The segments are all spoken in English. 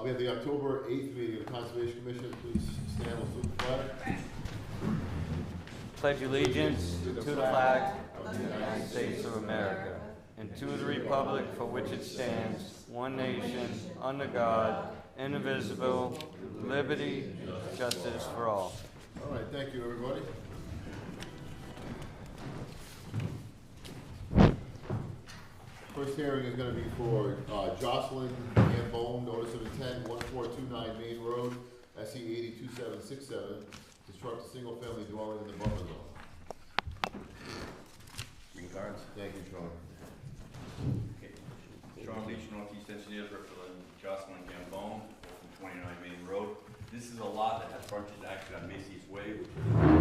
We have the October 8th meeting of the Conservation Commission. Please stand, we'll salute the flag. Pledge allegiance to the flag of the United States of America and to the republic for which it stands, one nation, under God, indivisible, with liberty, justice for all. All right, thank you, everybody. First hearing is going to be for Jocelyn Gambone, notice of intent, 1429 Main Road, SE 802767, construct a single-family dwelling in the buffer zone. Green cards. Thank you, Sean. Okay. Sean Leach, Northeast Engineers, representing Jocelyn Gambone, 29 Main Road. This is a lot that has frontage actually on Macy's Way, which is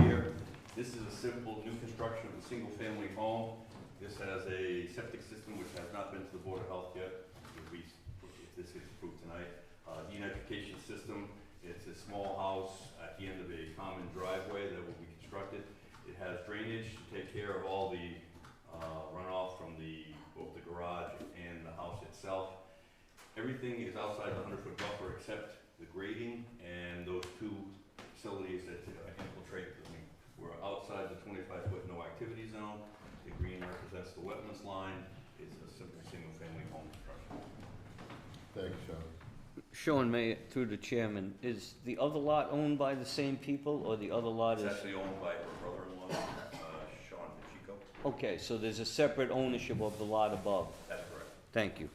here. This is a simple new construction of a single-family home. This has a septic system which has not been to the Board of Health yet. If this is approved tonight. Denitrification system. It's a small house at the end of a common driveway that will be constructed. It has drainage to take care of all the runoff from both the garage and the house itself. Everything is outside the 100-foot buffer except the grading and those two facilities that infiltrate. We're outside the 25-foot no activity zone. The green represents the wetlands line. It's a simple single-family home construction. Thank you, Sean. Sean, May, through the chairman, is the other lot owned by the same people, or the other lot It's is? actually owned by her brother-in-law, Sean Pacheco. Okay, so there's a separate ownership of the lot above. That's correct. Thank you.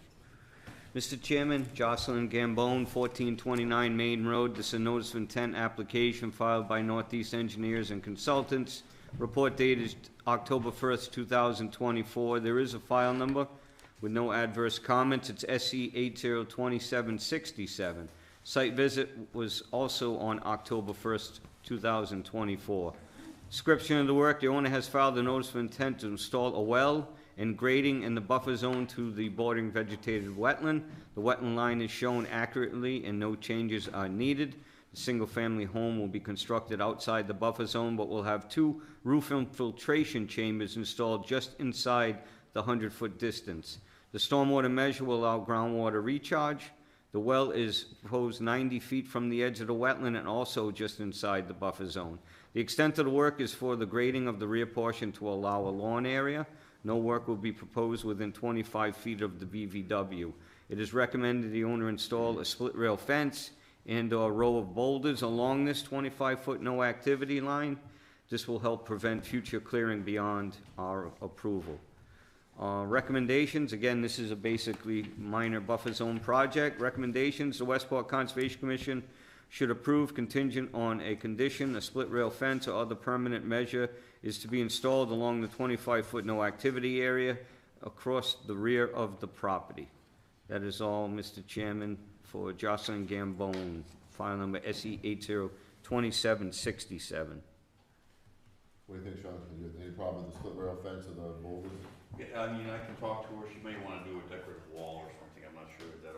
Mr. Chairman, Jocelyn Gambone, 1429 Main Road. This is a notice of intent application filed by Northeast Engineers and Consultants. Report date is October 1st, 2024. There is a file number with no adverse comments. It's SE 802767. Site visit was also on October 1st, 2024. Description of the work: the owner has filed a notice of intent to install a well and grading in the buffer zone to the bordering vegetated wetland. The wetland line is shown accurately and no changes are needed. The single-family home will be constructed outside the buffer zone, but will have two roof infiltration chambers installed just inside the 100-foot distance. The stormwater measure will allow groundwater recharge. The well is proposed 90 feet from the edge of the wetland and also just inside the buffer zone. The extent of the work is for the grading of the rear portion to allow a lawn area. No work will be proposed within 25 feet of the BVW. It is recommended the owner install a split rail fence and a row of boulders along this 25-foot no activity line. This will help prevent future clearing beyond our approval. Recommendations: again, this is a basically minor buffer zone project. Recommendations: the Westport Conservation Commission should approve contingent on a condition. A split rail fence or other permanent measure is to be installed along the 25-foot no activity area across the rear of the property. That is all, Mr. Chairman, for Jocelyn Gambone, file number SE 802767. What do you think, Sean? Any problem with the split rail fence or the boulders? Yeah, I mean, I can talk to her. She may want to do a decorative wall or something. I'm not sure. Is that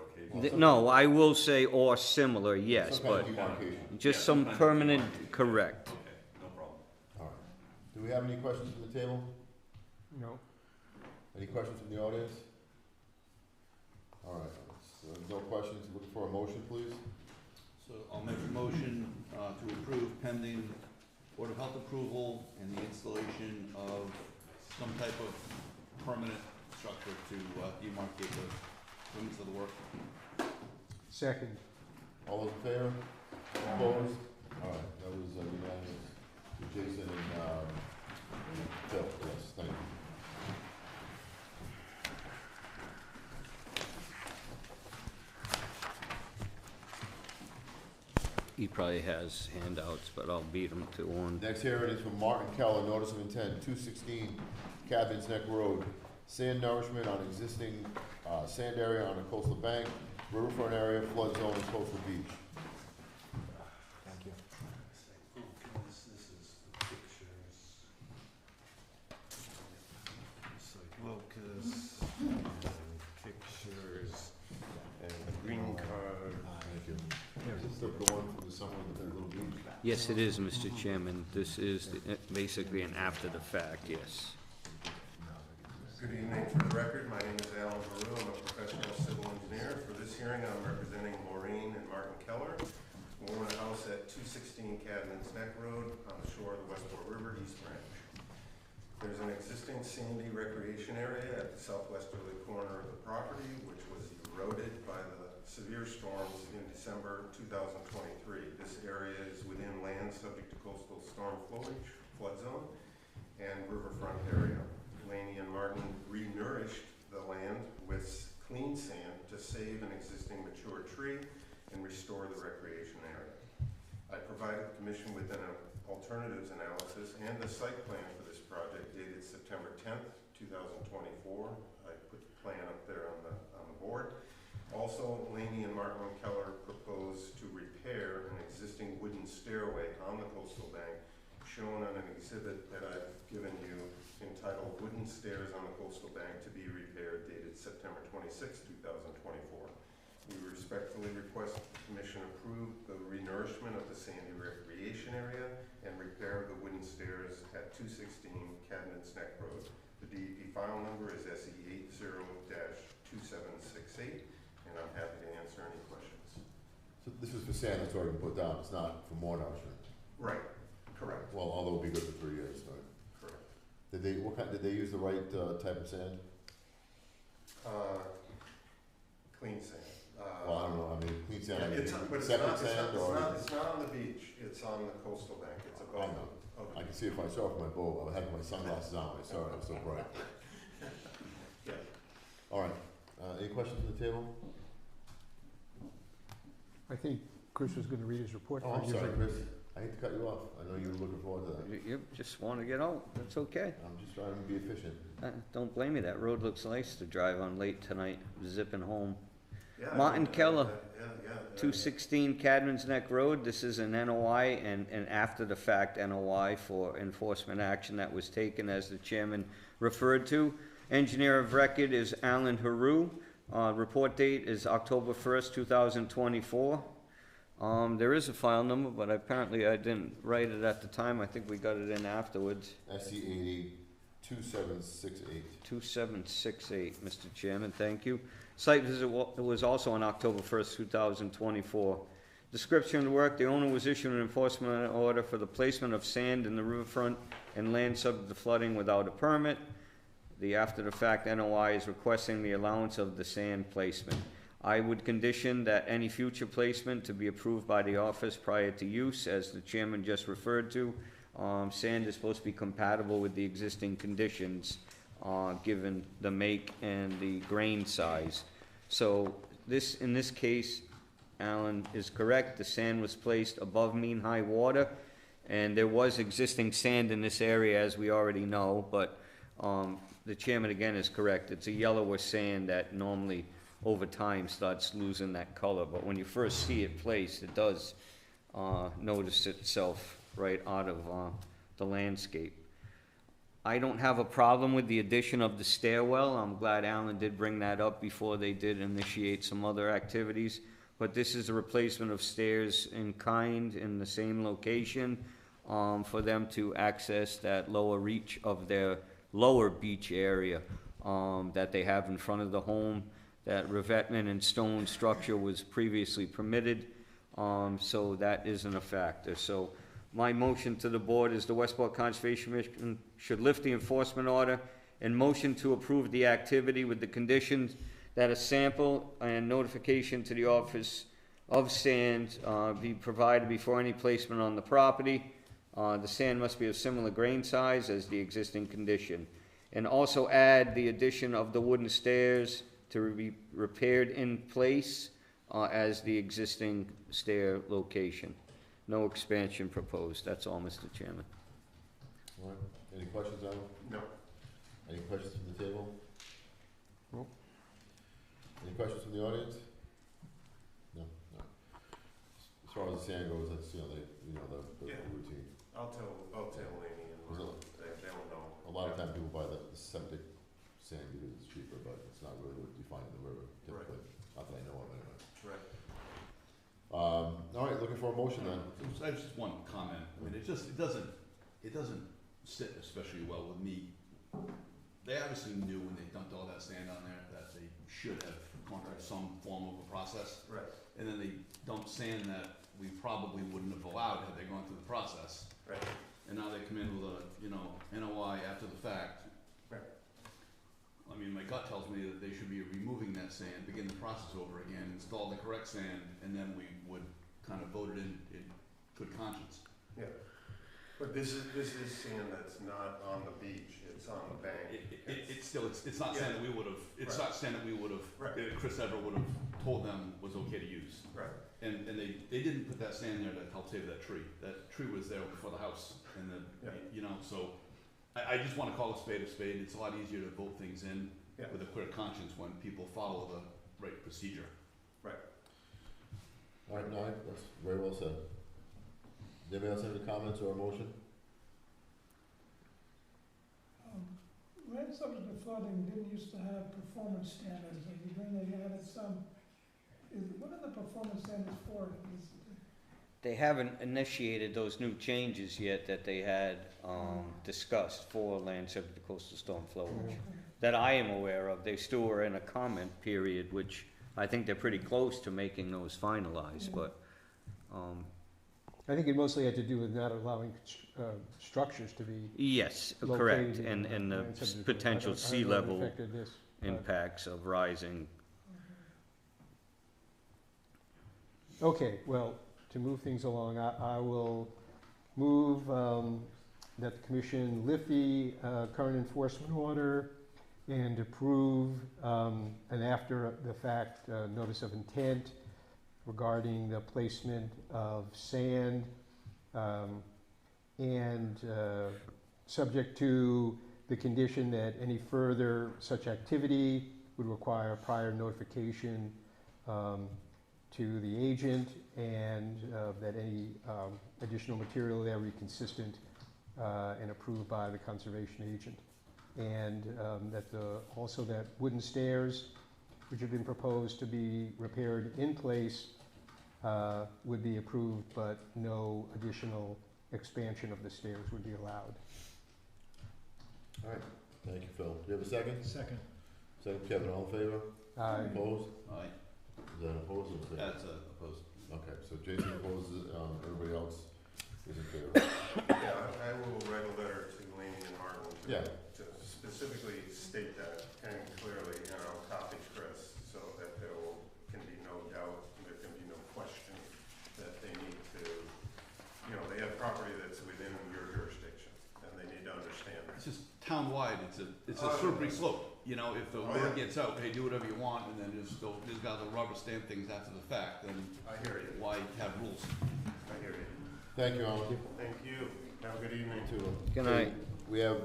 okay? No, I will say or similar, yes, Some kind but of demarcation. just Yeah, some kind of permanent, demarcation. correct. Okay, no problem. All right. Do we have any questions from the table? No. Any questions from the audience? All right, so no questions. Looking for a motion, please. So I'll make a motion to approve pending Board of Health approval and the installation of some type of permanent structure to demarcate the limits of the work. Second. All those in favor? Opposed? All right, that was unanimous. Jason and Phil, yes, thank you. He probably has handouts, but I'll beat him to one. Next hearing is from Martin Keller, notice of intent, 216 Cabins Neck Road. Sand nourishment on existing sand area on a coastal bank, riverfront area, flood zone, and coastal beach. Thank you. This is the pictures. Site locus, and pictures, and the green card. Thank you. Is this the one from the summer with the little beach? Yes, it is, Mr. Chairman. This is basically an after the fact, yes. Good evening. For the record, my name is Alan Baru. I'm a professional civil engineer. For this hearing, I'm representing Maureen and Martin Keller, who own a house at 216 Cadman's Neck Road on the shore of the Westport River, East Branch. There's an existing sandy recreation area at the southwesterly corner of the property, which was eroded by the severe storms in December 2023. This area is within land subject to coastal storm flowage, flood zone, and riverfront area. Laney and Martin re-nourished the land with clean sand to save an existing mature tree and restore the recreation area. I provided the commission with an alternatives analysis and the site plan for this project dated September 10th, 2024. I put the plan up there on the board. Also, Laney and Martin Keller proposed to repair an existing wooden stairway on the coastal bank shown on an exhibit that I've given you entitled Wooden Stairs on the Coastal Bank to be Repaired dated September 26, 2024. We respectfully request the Commission approve the renourishment of the sandy recreation area and repair of the wooden stairs at 216 Cadman's Neck Road. The DEP file number is SE 80-2768, and I'm happy to answer any questions. So this is for sand that's already been put down, it's not for more nourishment? Right, correct, Well, although it'll be good for 3 years, right? correct. Did they use the right type of sand? Clean sand. Well, I don't know, I mean, clean sand, I Yeah, mean, but septic sand or? it's not on the beach, it's on the coastal bank, it's I above know. the I can see if I saw it from my boat, I had my sunglasses on, I saw it, it was so bright. Yeah. All right, any questions from the table? I think Chris was gonna read his report. Oh, I'm sorry, Chris, I hate to cut you off, I know you were looking forward to that. You just want to get out, that's okay. I'm just trying to be efficient. Don't blame me, that road looks nice to drive on late tonight, zipping home. Yeah, Martin Keller, yeah. 216 Cadman's Neck Road, this is an NOI and after-the-fact NOI for enforcement action that was taken, as the chairman referred to. Engineer of record is Alan Haru. Report date is October 1st, 2024. There is a file number, but apparently I didn't write it at the time. I think we got it in afterwards. SE 80 2768. 2768, Mr. Chairman, thank you. Site visit was also on October 1st, 2024. Description of the work, the owner was issued an enforcement order for the placement of sand in the riverfront and land subject to flooding without a permit. The after-the-fact NOI is requesting the allowance of the sand placement. I would condition that any future placement to be approved by the office prior to use, as the chairman just referred to. Sand is supposed to be compatible with the existing conditions, given the make and the grain size. So in this case, Alan is correct, the sand was placed above mean high water, and there was existing sand in this area, as we already know, but the chairman again is correct, it's a yellower sand that normally over time starts losing that color, but when you first see it placed, it does notice itself right out of the landscape. I don't have a problem with the addition of the stairwell. I'm glad Alan did bring that up before they did initiate some other activities. But this is a replacement of stairs in kind in the same location for them to access that lower reach of their lower beach area that they have in front of the home. That revetment and stone structure was previously permitted, so that isn't a factor. So my motion to the board is the Westport Conservation Commission should lift the enforcement order and motion to approve the activity with the conditions that a sample and notification to the office of sand be provided before any placement on the property. The sand must be of similar grain size as the existing condition. And also add the addition of the wooden stairs to be repaired in place as the existing stair location. No expansion proposed. That's all, Mr. Chairman. All right, any questions, Alan? No. Any questions from the table? Nope. Any questions from the audience? No, no. As far as the sand goes, that's, the Yeah. routine. I'll tell Laney and Was Mark, they'll know. A lot of times people buy the septic sand because it's cheaper, but it's not really what you find in the river typically. Not that I know of anyway. Right. All right, looking for a motion then. I just one comment, I mean, it doesn't sit especially well with me. They obviously knew when they dumped all that sand on there that they should have gone through some form of a process. Right. and then they dump sand that we probably wouldn't have allowed had they gone through the process. Right. And now they come in with a, you know, NOI after the fact. Right. I mean, my gut tells me that they should be removing that sand, begin the process over again, install the correct sand, and then we would kind of vote it in good conscience. Yeah. But this is sand that's not on the beach, it's on the bank. It's still, it's not sand that we would have, it's Right. not sand that we would have, Right. Chris ever would have told them was okay to use. Right. And they didn't put that sand there to help save that tree. That tree was there before the house, and Yeah. you know, so I just wanna call a spade a spade. It's a lot easier to vote things in Yeah. with a clear conscience when people follow the right procedure. All right, no, that's very well said. Does anybody else have any comments or a motion? Right subject to flooding didn't used to have performance standards, and then they added some. What are the performance standards for? They haven't initiated those new changes yet that they had, discussed for land subject to coastal storm flowage. That I am aware of. They still are in a comment period, which I think they're pretty close to making those finalized, but, I think it mostly had to do with not allowing structures to be yes, located. correct, in and the land subject to- potential I don't sea know if it level affected this, but- impacts of rising. Okay, well, to move things along, I will move that the commission lift the current enforcement order and approve an after-the-fact notice of intent regarding the placement of sand and subject to the condition that any further such activity would require prior notification to the agent, and that any additional material there be consistent and approved by the conservation agent. And that also that wooden stairs, which have been proposed to be repaired in place, would be approved, but no additional expansion of the stairs would be allowed. All right, thank you, Phil. Do you have a second? Second. Second, Kevin, all in favor? Opposed? All right, Is that opposed or in favor? that's opposed. Okay, so Jason opposes, everybody else is in favor. Yeah, I will write a letter to Laney and Martin Yeah. to specifically state that and clearly, and I'll copy Chris so that can be no doubt, there can be no question that they need to, you know, they have property that's within your jurisdiction, and they need to understand that. It's just town-wide, it's a slippery slope. You know, if the Oh, word yeah. gets out, hey, do whatever you want, and then just these guys will rubber stamp things after the fact, then I hear you, why have rules? I hear you. Thank you, Alan. Thank you, have a good evening. Good night. We have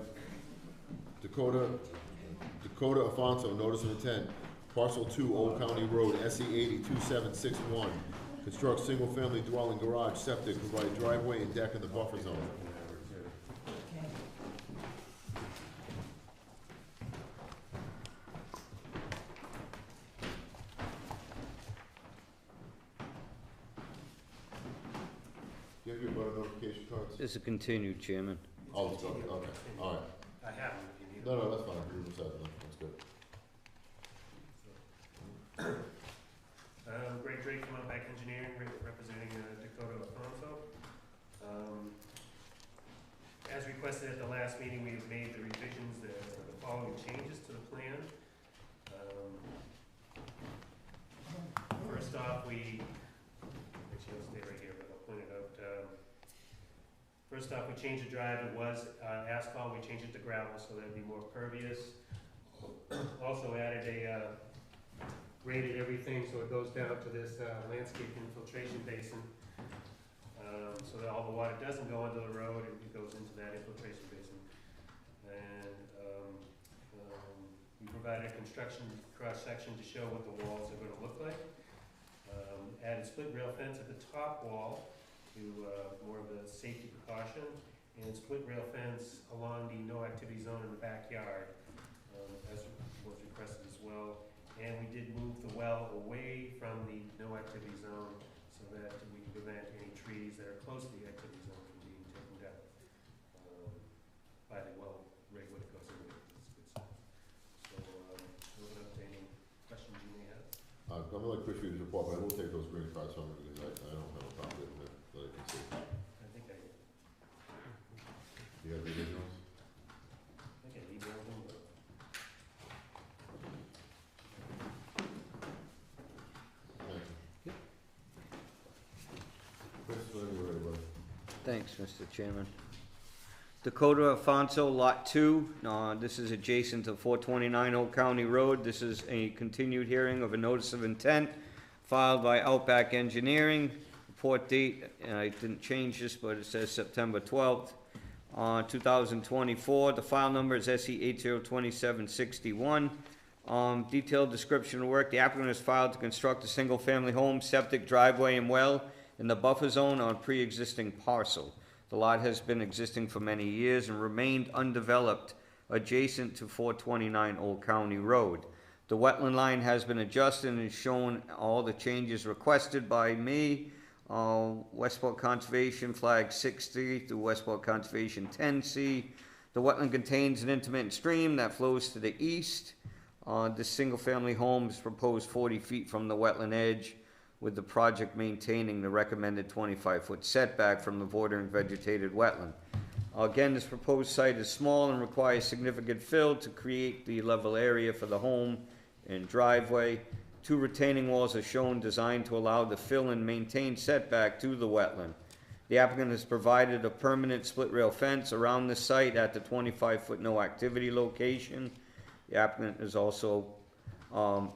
Dakota Afonso, notice of intent, parcel 2, Old County Road, SE 802761. Construct single-family dwelling garage, septic, provide driveway and deck in the buffer zone. Do you have your butter notification cards? This is continued, Chairman. Oh, it's okay, okay, all right. I have them if you need No, them. no, that's fine, we decided that, that's good. Greg Drake from Outback Engineering, representing Dakota Afonso. As requested at the last meeting, we have made the revisions, the following changes to the plan. First off, actually I'll stay right here, but I'll point it out. First off, we changed the drive, it was asphalt, we changed it to gravel so that'd be more pervious. Also added graded everything so it goes down to this landscape infiltration basin, so that all the water doesn't go into the road, it goes into that infiltration basin. And we provided a construction cross-section to show what the walls are gonna look like. Added split rail fence at the top wall to more of a safety precaution, and split rail fence along the no activity zone in the backyard, as was requested as well. And we did move the well away from the no activity zone so that we can prevent any trees that are close to the activity zone from being taken down by the well right when it goes in there. It's good stuff. So, open up to any questions you may have. Go I'm gonna let Chris read his report, but I will take those green cards from him because I don't have a copy of them that I can see. I think I You got the originals? emailed them, but. Thank you. Chris, whenever you're ready, bud. Thanks, Mr. Chairman. Dakota Alfonso, Lot 2. This is adjacent to 429 Old County Road. This is a continued hearing of a notice of intent filed by Outback Engineering. Report date, I didn't change this, but it says September 12th, 2024. The file number is SE 802761. Detailed description of work. The applicant has filed to construct a single-family home, septic, driveway, and well in the buffer zone on pre-existing parcel. The lot has been existing for many years and remained undeveloped adjacent to 429 Old County Road. The wetland line has been adjusted and shown all the changes requested by me. Westport Conservation flag 60 through Westport Conservation 10C. The wetland contains an intermittent stream that flows to the east. This single-family home is proposed 40 feet from the wetland edge, with the project maintaining the recommended 25-foot setback from the bordering vegetated wetland. Again, this proposed site is small and requires significant fill to create the level area for the home and driveway. 2 retaining walls are shown designed to allow the fill and maintain setback to the wetland. The applicant has provided a permanent split rail fence around the site at the 25-foot no activity location. The applicant has also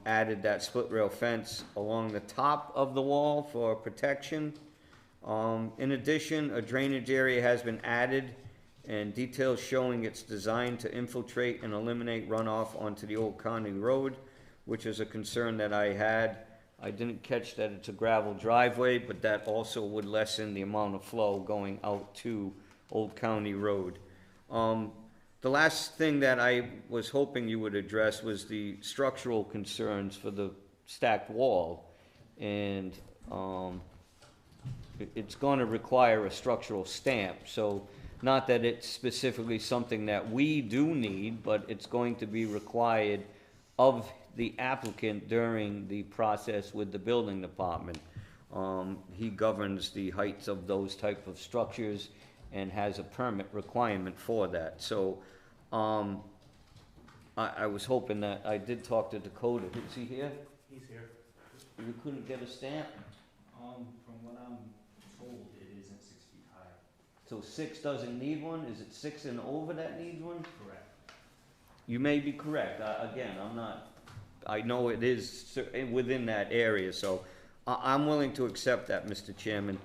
added that split rail fence along the top of the wall for protection. In addition, a drainage area has been added and details showing it's designed to infiltrate and eliminate runoff onto the Old County Road, which is a concern that I had. I didn't catch that it's a gravel driveway, but that also would lessen the amount of flow going out to Old County Road. The last thing that I was hoping you would address was the structural concerns for the stacked wall. And it's going to require a structural stamp. So not that it's specifically something that we do need, but it's going to be required of the applicant during the process with the building department. He governs the heights of those type of structures and has a permit requirement for that. So I was hoping that, I did talk to Dakota. Is he here? He's here. You couldn't get a stamp? From what I'm told, it isn't 6 feet high. So 6 doesn't need one? Is it 6 and over that needs one? Correct. You may be correct. Again, I'm not, I know it is within that area, so I'm willing to accept that, Mr. Chairman.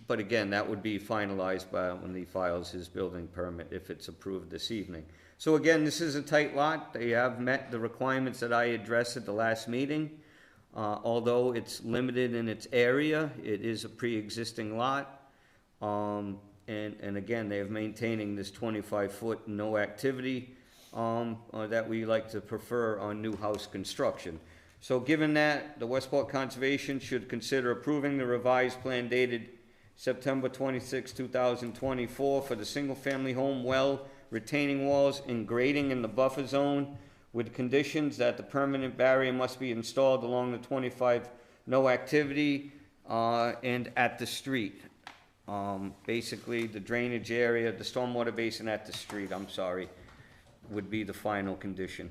But again, that would be finalized by when he files his building permit, if it's approved this evening. So again, this is a tight lot. They have met the requirements that I addressed at the last meeting. Although it's limited in its area, it is a pre-existing lot. And again, they are maintaining this 25-foot no activity that we like to prefer on new house construction. So given that, the Westport Conservation should consider approving the revised plan dated September 26, 2024 for the single-family home well, retaining walls, and grading in the buffer zone, with conditions that the permanent barrier must be installed along the 25 no activity and at the street. Basically, the drainage area, the stormwater basin at the street, I'm sorry, would be the final condition.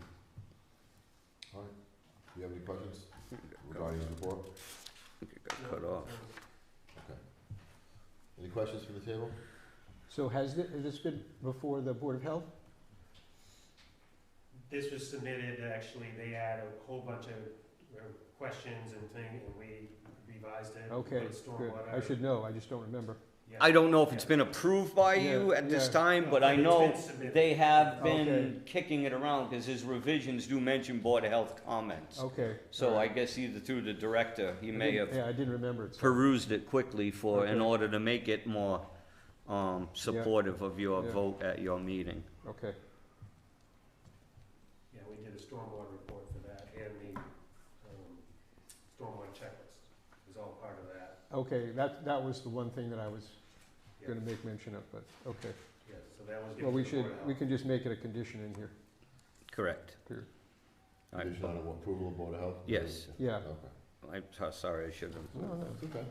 All right. Do you have any questions regarding his report? It got cut off. Okay. Any questions from the table? So has this been before the Board of Health? This was submitted, actually, they had a whole bunch of questions and things, and we revised it. Okay, put good. stormwater. I should know, I just don't remember. Yeah. I don't know if it's been approved by you Yeah, at this yeah. time, but I It's know been submitted. they have been Okay. kicking it around, because his revisions do mention Board of Health comments. Okay. So all I right. guess either through the director, he may have Yeah, I didn't remember it. So. perused it quickly in Okay. order to make it more supportive of your Yeah. vote at your meeting. Okay, Yeah, we did a stormwater report for that, and the stormwater checklist. It was all part of that. okay, that was the one thing that I was Yeah. gonna make mention of, but, okay. Yeah, so that was. Well, given to the Board of we Health. can just make it a condition in here, Correct. too. Condition on approval of Board of Health? Yes. Yeah. Okay. I'm sorry, I should have. No, no, it's okay.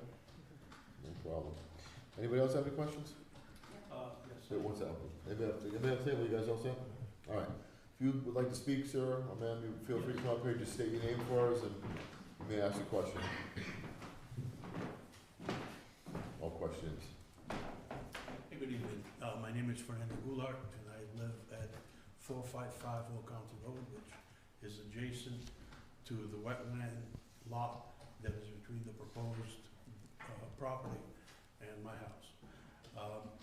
No problem. Anybody else have any questions? Yes. What's that? Anybody else table, you guys all set? All right. If you would like to speak, sir, or ma'am, you feel free to come up here, just state your name for us, and you may ask a question. All questions. Hey, good evening. My name is Fernando Goulart, and I live at 455 Old County Road, which is adjacent to the wetland lot that is between the proposed property and my house.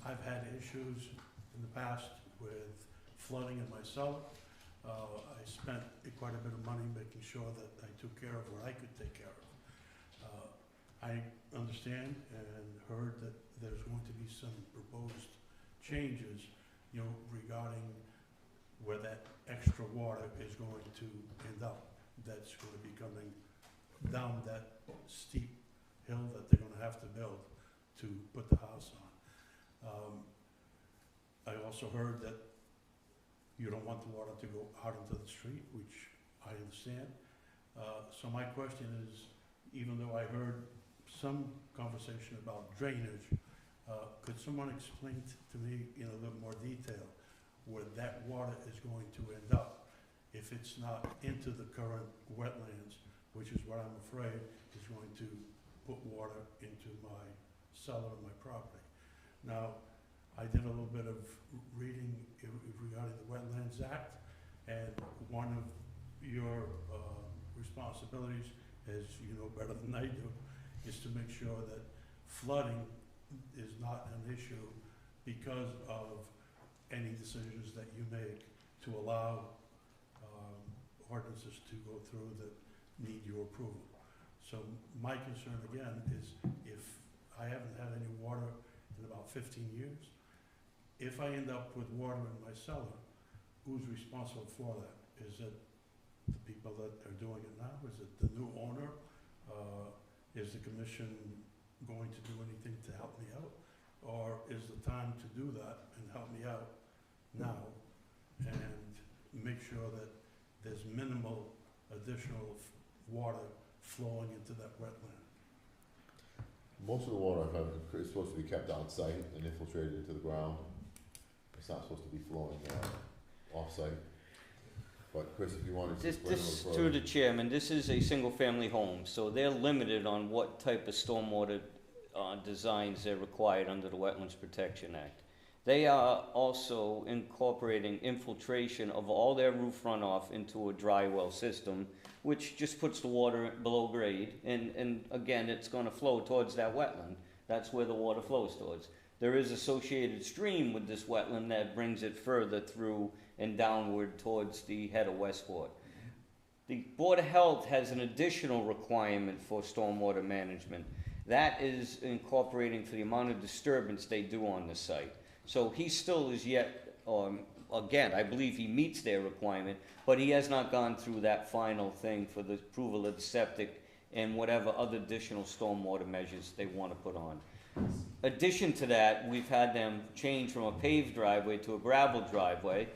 I've had issues in the past with flooding in my cellar. I spent quite a bit of money making sure that I took care of what I could take care of. I understand and heard that there's going to be some proposed changes, regarding where that extra water is going to end up. That's going to be coming down that steep hill that they're gonna have to build to put the house on. I also heard that you don't want the water to go out into the street, which I understand. So my question is, even though I heard some conversation about drainage, could someone explain to me in a little more detail where that water is going to end up if it's not into the current wetlands, which is what I'm afraid is going to put water into my cellar and my property. Now, I did a little bit of reading regarding the Wetlands Act, and one of your responsibilities, as you know better than I do, is to make sure that flooding is not an issue because of any decisions that you make to allow ordinances to go through that need your approval. So my concern again is if I haven't had any water in about 15 years, if I end up with water in my cellar, who's responsible for that? Is it the people that are doing it now? Is it the new owner? Is the commission going to do anything to help me out? Or is the time to do that and help me out now and make sure that there's minimal additional water flowing into that wetland? Most of the water is supposed to be kept on site and infiltrated into the ground. It's not supposed to be flowing off-site. But Chris, if you wanted to explain a This, little through further. the chairman, this is a single-family home, so they're limited on what type of stormwater designs they're required under the Wetlands Protection Act. They are also incorporating infiltration of all their roof runoff into a dry well system, which just puts the water below grade, and again, it's gonna flow towards that wetland. That's where the water flows towards. There is associated stream with this wetland that brings it further through and downward towards the head of Westport. The Board of Health has an additional requirement for stormwater management. That is incorporating for the amount of disturbance they do on the site. So he still is yet, again, I believe he meets their requirement, but he has not gone through that final thing for the approval of the septic and whatever other additional stormwater measures they want to put on. Addition to that, we've had them change from a paved driveway to a gravel driveway,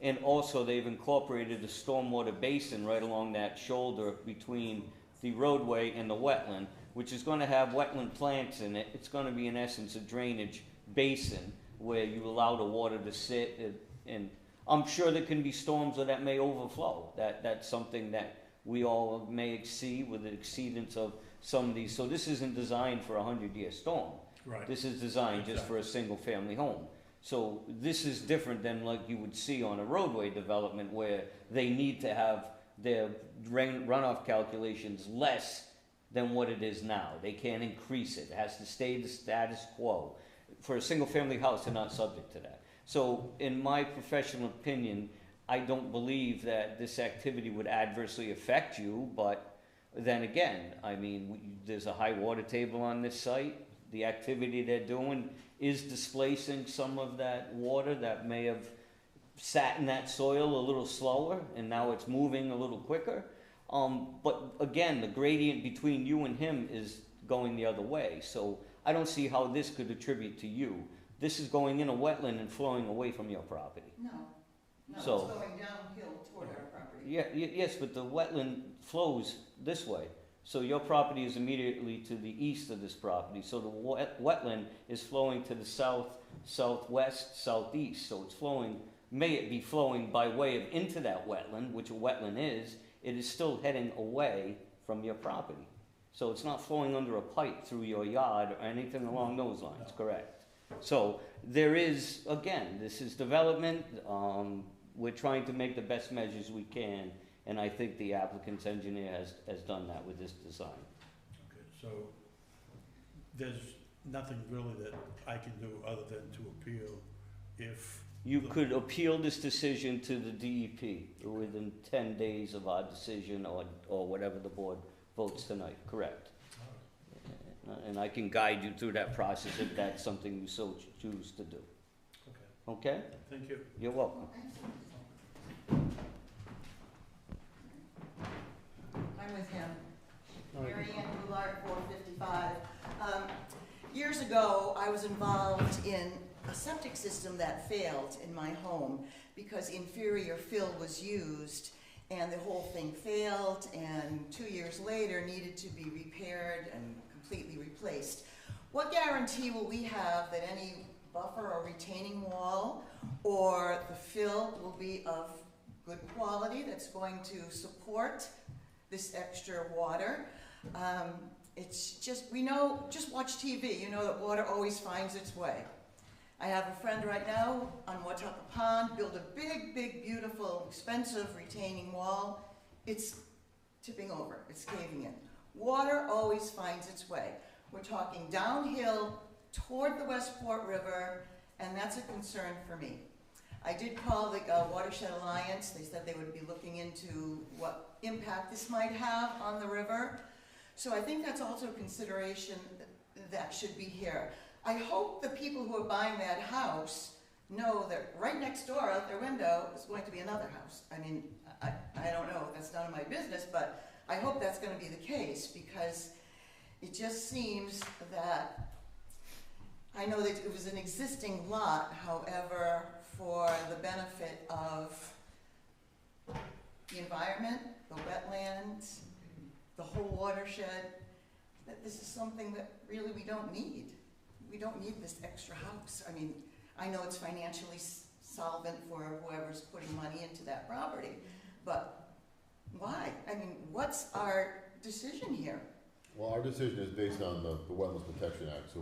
and also they've incorporated a stormwater basin right along that shoulder between the roadway and the wetland, which is going to have wetland plants in it. It's going to be in essence a drainage basin where you allow the water to sit, and I'm sure there can be storms where that may overflow. That's something that we all may see with the exceedance of some of these. So this isn't designed for a 100-year storm. Right. This is designed just for a single-family home. So this is different than like you would see on a roadway development where they need to have their runoff calculations less than what it is now. They can't increase it. It has to stay the status quo. For a single-family house, they're not subject to that. So in my professional opinion, I don't believe that this activity would adversely affect you, but then again, I mean, there's a high water table on this site. The activity they're doing is displacing some of that water that may have sat in that soil a little slower, and now it's moving a little quicker. But again, the gradient between you and him is going the other way, so I don't see how this could attribute to you. This is going in a wetland and flowing away from your property. No, no, it's So- going downhill toward our property. yes, but the wetland flows this way. So your property is immediately to the east of this property, so the wetland is flowing to the south, southwest, southeast, so it's flowing, may it be flowing by way of into that wetland, which a wetland is, it is still heading away from your property. So it's not flowing under a pipe through your yard or anything along those lines, correct? So there is, again, this is development, we're trying to make the best measures we can, and I think the applicant's engineer has done that with this design. Okay, so there's nothing really that I can do other than to appeal if. You could appeal this decision to the DEP within 10 days of our decision or whatever the board votes tonight, correct? And I can guide you through that process if that's something you so choose to do. Okay, Okay? thank you. You're welcome. I'm with him. Mary Ann Goulart, 455. Years ago, I was involved in a septic system that failed in my home because inferior fill was used and the whole thing failed, and 2 years later needed to be repaired and completely replaced. What guarantee will we have that any buffer or retaining wall or the fill will be of good quality that's going to support this extra water? It's just, we know, just watch TV, you know that water always finds its way. I have a friend right now on Watapa Pond, build a big, big, beautiful, expensive retaining wall. It's tipping over, it's caving in. Water always finds its way. We're talking downhill toward the Westport River, and that's a concern for me. I did call the Watershed Alliance. They said they would be looking into what impact this might have on the river. So I think that's also a consideration that should be here. I hope the people who are buying that house know that right next door out their window is going to be another house. I mean, I don't know, that's none of my business, but I hope that's going to be the case, because it just seems that, I know that it was an existing lot, however, for the benefit of the environment, the wetlands, the whole watershed, that this is something that really we don't need. We don't need this extra house. I mean, I know it's financially solvent for whoever's putting money into that property, but why? I mean, what's our decision here? Well, our decision is based on the Wetlands Protection Act, so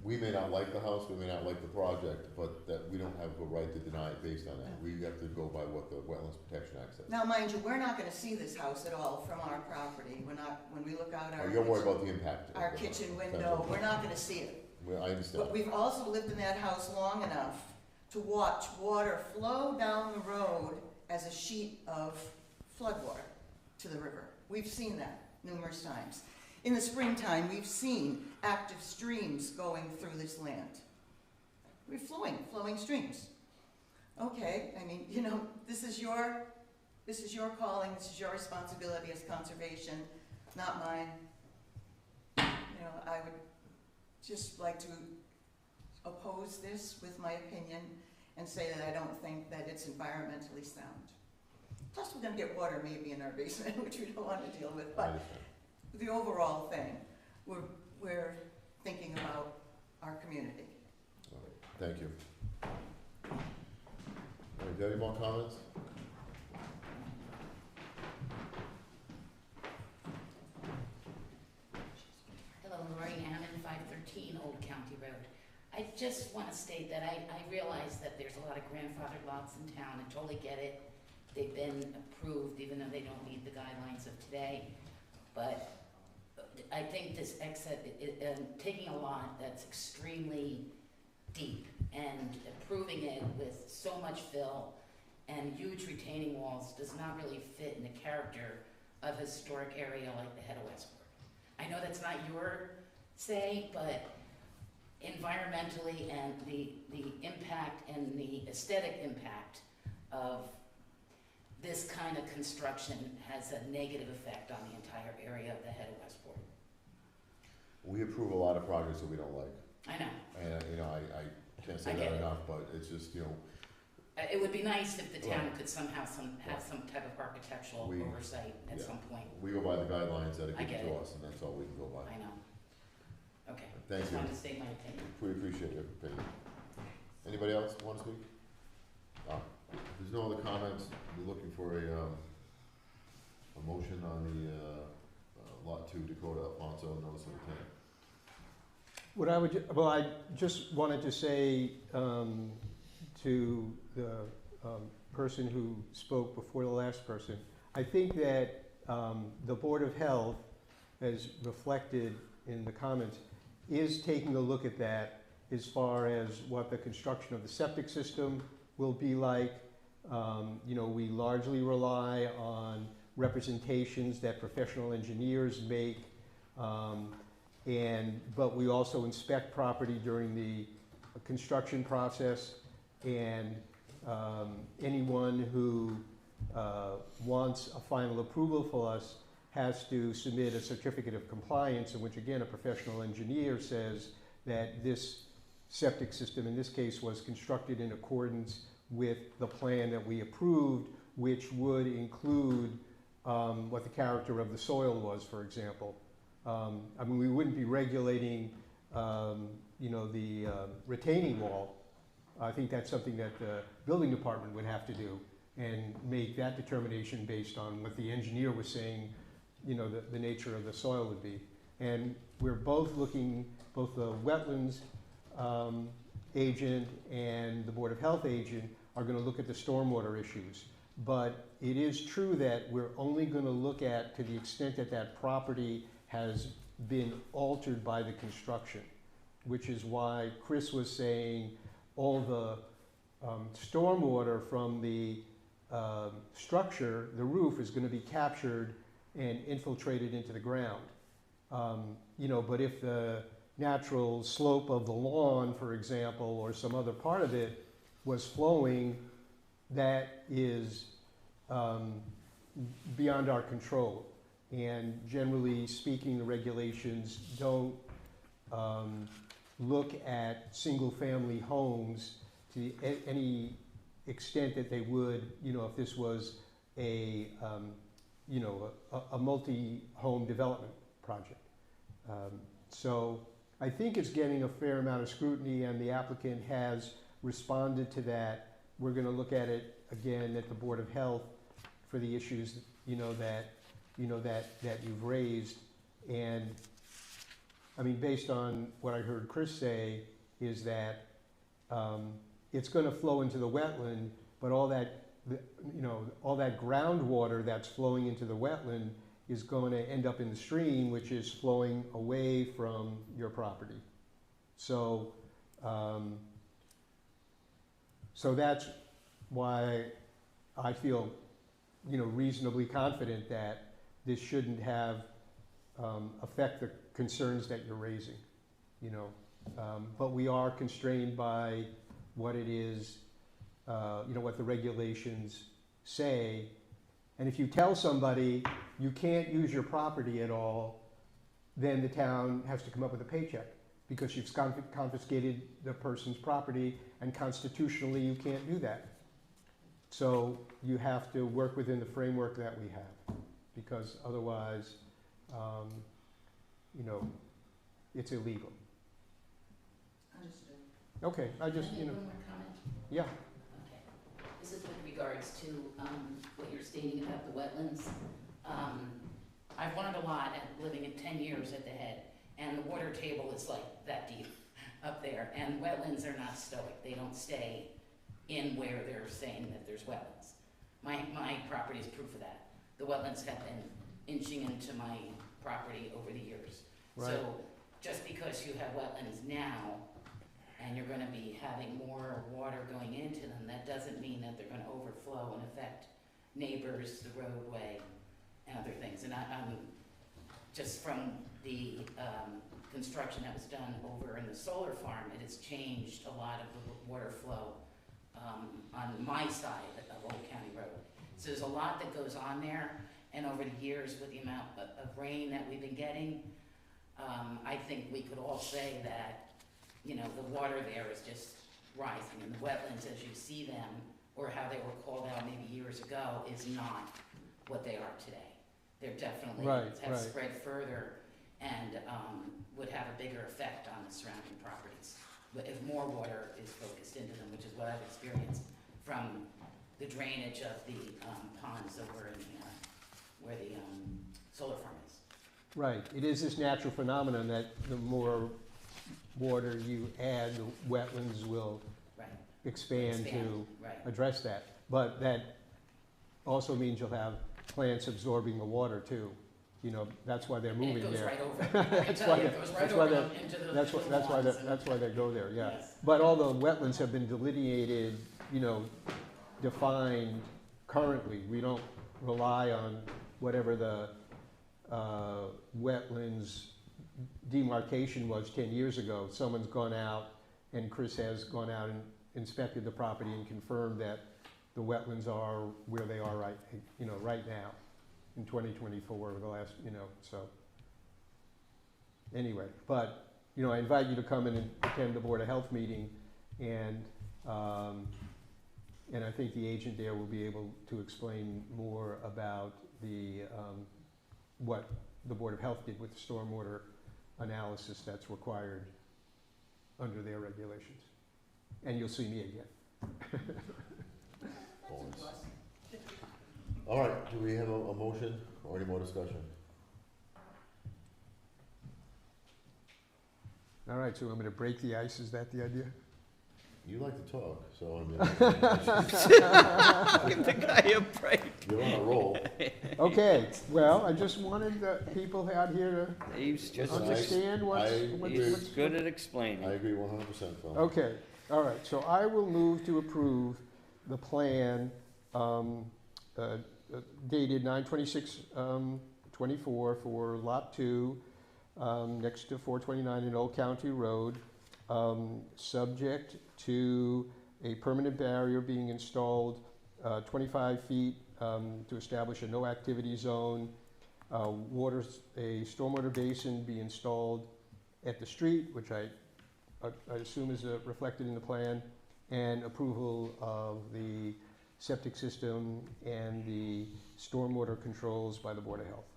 we may not like the house, we may not like the project, but that we don't have a right to deny it based on that. We have to go by what the Wetlands Protection Act says. Now, mind you, we're not gonna see this house at all from our property. We're not, when we look out our You're worried about the impact. our kitchen window, we're not gonna see it. Well, I understand. But we've also lived in that house long enough to watch water flow down the road as a sheet of floodwater to the river. We've seen that numerous times. In the springtime, we've seen active streams going through this land. We're flowing streams. Okay, I mean, you know, this is your calling, this is your responsibility as conservation, not mine. You know, I would just like to oppose this with my opinion and say that I don't think that it's environmentally sound. Plus, we're gonna get water maybe in our basement, which we don't want to deal with, I but understand. the overall thing, we're thinking about our community. All right, thank you. All right, do you have any more comments? Hello, Lorraine Hammond, 513 Old County Road. I just want to state that I realize that there's a lot of grandfathered lots in town. I totally get it. They've been approved even though they don't meet the guidelines of today. But I think this taking a lot that's extremely deep and improving it with so much fill and huge retaining walls does not really fit in the character of a historic area like the head of Westport. I know that's not your say, but environmentally and the impact and the aesthetic impact of this kind of construction has a negative effect on the entire area of the head of Westport. We approve a lot of projects that we don't like. I know. And, you know, I can't say I get that it. enough, but it's just, you know, It would be nice if the town Right. could somehow have some type of architectural We- oversight at yeah. some point. We go by the guidelines that are I given get to it. us, and that's all we can go by. I know. Okay. Thank Just you. wanted to state my opinion. We appreciate your opinion. Anybody else want to speak? If there's no other comments, we're looking for a motion on the, Lot 2 Dakota Alfonso notice of intent. What I would, well, I just wanted to say to the person who spoke before the last person, I think that the Board of Health, as reflected in the comments, is taking a look at that as far as what the construction of the septic system will be like. You know, we largely rely on representations that professional engineers make, but we also inspect property during the construction process, and anyone who wants a final approval for us has to submit a certificate of compliance, in which again a professional engineer says that this septic system in this case was constructed in accordance with the plan that we approved, which would include what the character of the soil was, for example. I mean, we wouldn't be regulating, you know, the retaining wall. I think that's something that the building department would have to do and make that determination based on what the engineer was saying, you know, the nature of the soil would be. And we're both looking, both the wetlands agent and the Board of Health agent are going to look at the stormwater issues. But it is true that we're only going to look at to the extent that that property has been altered by the construction, which is why Chris was saying all the stormwater from the structure, the roof, is going to be captured and infiltrated into the ground. You know, but if the natural slope of the lawn, for example, or some other part of it was flowing, that is beyond our control. And generally speaking, the regulations don't look at single-family homes to any extent that they would, you know, if this was a, you know, a multi-home development project. So I think it's getting a fair amount of scrutiny, and the applicant has responded to that. We're going to look at it again at the Board of Health for the issues, that you've raised. And I mean, based on what I heard Chris say, is that it's going to flow into the wetland, but all that, all that groundwater that's flowing into the wetland is going to end up in the stream, which is flowing away from your property. So, so that's why I feel, reasonably confident that this shouldn't have affect the concerns that you're raising, but we are constrained by what it is, what the regulations say. And if you tell somebody you can't use your property at all, then the town has to come up with a paycheck, because you've confiscated the person's property, and constitutionally you can't do that. So you have to work within the framework that we have, because otherwise, it's illegal. Understood. Okay, I just, Can I make one more comment? yeah. Okay. This is with regards to what you're stating about the wetlands. I've learned a lot living in 10 years at the head, and the water table is like that deep up there, and wetlands are not stoic. They don't stay in where they're saying that there's wetlands. My property is proof of that. The wetlands have been inching into my property over the years. Right. So just because you have wetlands now, and you're gonna be having more water going into them, that doesn't mean that they're gonna overflow and affect neighbors, the roadway, and other things. And I'm just from the construction that was done over in the solar farm, it has changed a lot of the water flow on my side of Old County Road. So there's a lot that goes on there, and over the years with the amount of rain that we've been getting, I think we could all say that, the water there is just rising, and the wetlands, as you see them or how they were called out maybe years ago, is not what they are today. They're definitely, Right, have right. spread further and would have a bigger effect on the surrounding properties. But if more water is focused into them, which is what I've experienced from the drainage of the ponds over in the, where the solar farm is. Right, it is this natural phenomenon that the more water you add, the wetlands will Right. expand to Right. address that. But that also means you'll have plants absorbing the water too. You know, that's why they're And moving it goes there. right over. I That's tell why you, they- it goes right that's why over they- them into the That's why, into the that's why, lawns that's why they go there, yeah. Yes. But all the wetlands have been delineated, you know, defined currently. We don't rely on whatever the wetlands demarcation was 10 years ago. Someone's gone out, and Chris has gone out and inspected the property and confirmed that the wetlands are where they are right, you know, right now, in 2024, the last, you know, so. Anyway, but, you know, I invite you to come in and attend the Board of Health meeting, and I think the agent there will be able to explain more about the, what the Board of Health did with the stormwater analysis that's required under their regulations. And you'll see me again. Bonus. All right, do we have a motion or any more discussion? All right, so I'm gonna break the ice, is that the idea? You like to talk, so I mean, Give the guy a break. you're on a roll. Okay, well, I just wanted the people out here He's to just, understand what's, I what's. agree. he's good at explaining. I agree 100%, Phil. Okay, all right, so I will move to approve the plan dated 9/26/24 for Lot 2, next to 429 in Old County Road, subject to a permanent barrier being installed 25 feet to establish a no-activity zone, a stormwater basin be installed at the street, which I assume is reflected in the plan, and approval of the septic system and the stormwater controls by the Board of Health.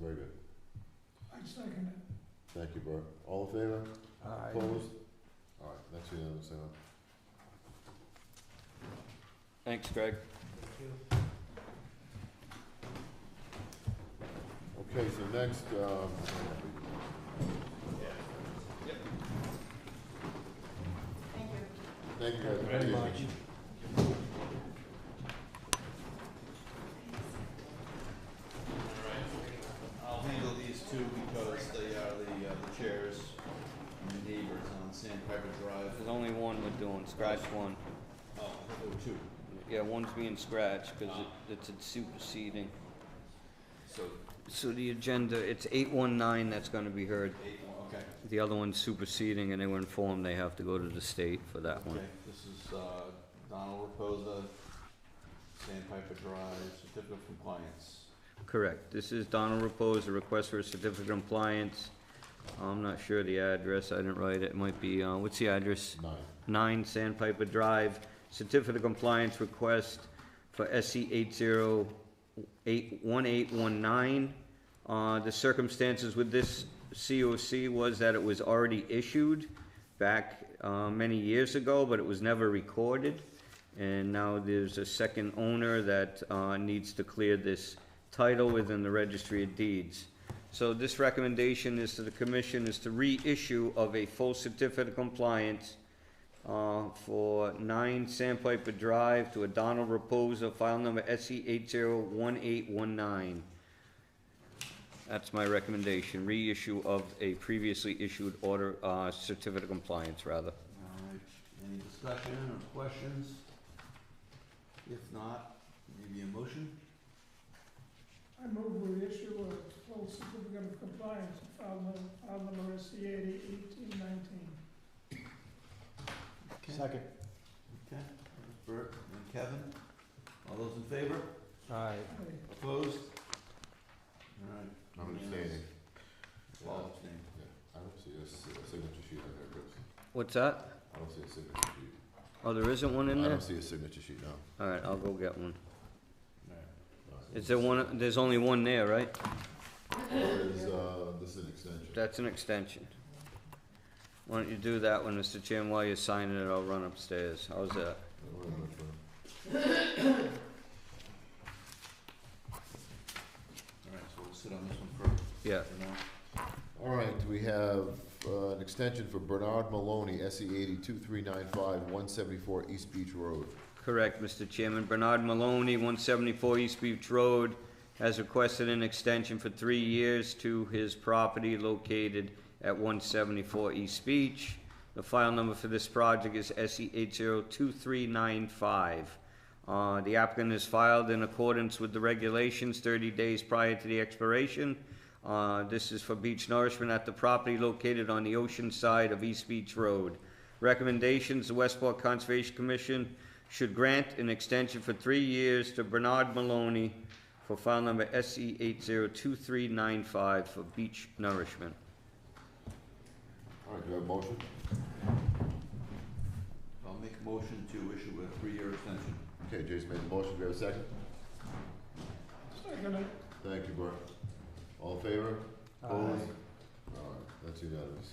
Very good. I second it. Thank you, Bert. All in favor? Aye. Opposed? All right, that's unanimous, Sam. Thanks, Greg. Okay, so next, Thank you. thank you guys. Very much. I'll handle these two because they are the chairs and the neighbors on Sandpiper Drive. There's only one we're doing, scratch one. Oh, I thought there were two. Yeah, one's being scratched because it's superseding. So the agenda, it's 819 that's gonna be heard. Okay. The other one's superseding, and they were informed they have to go to the state for that one. Okay, this is Donald Reposa, Sandpiper Drive, certificate of compliance. Correct. This is Donald Repose, a request for a certificate of compliance. I'm not sure the address, I didn't write it. It might be, what's the address? 9 Sandpiper Drive. Certificate of compliance request for SC 801819. The circumstances with this COC was that it was already issued back many years ago, but it was never recorded. And now there's a second owner that needs to clear this title within the Registry of Deeds. So this recommendation is to the commission is to reissue of a full certificate of compliance for 9 Sandpiper Drive to a Donald Reposa, file number SC 801819. That's my recommendation, reissue of a previously issued order, certificate of compliance, rather. All right, any discussion or questions? If not, maybe a motion? I move we issue a full certificate of compliance, file number SC 801819. Second. Okay, Bert and Kevin, all those in favor? Aye. Opposed? All right. I'm unanimous. abstaining. All abstain. Yeah, I don't see a signature sheet on there, Chris. What's that? I don't see a signature sheet. Oh, there isn't one I in there? don't see a signature sheet now. All right, I'll go get one. Is there one, there's only one there, right? This is an extension. That's an extension. Why don't you do that one, Mr. Chairman, while you're signing it, I'll run upstairs. How's that? All right, so we'll sit on this one for, Yeah. for now. All right, we have an extension for Bernard Maloney, SE 82395, 174 East Beach Road. Correct, Mr. Chairman. Bernard Maloney, 174 East Beach Road, has requested an extension for 3 years to his property located at 174 East Beach. The file number for this project is SE 802395. The applicant has filed in accordance with the regulations 30 days prior to the expiration. This is for beach nourishment at the property located on the ocean side of East Beach Road. Recommendations: the Westport Conservation Commission should grant an extension for 3 years to Bernard Maloney for file number SE 802395 for beach nourishment. All right, do you have a motion? I'll make a motion to issue a 3-year extension. Okay, Jason made the motion, do we have a second? Second it. Thank you, Bert. All in favor? Opposed? All right, that's unanimous.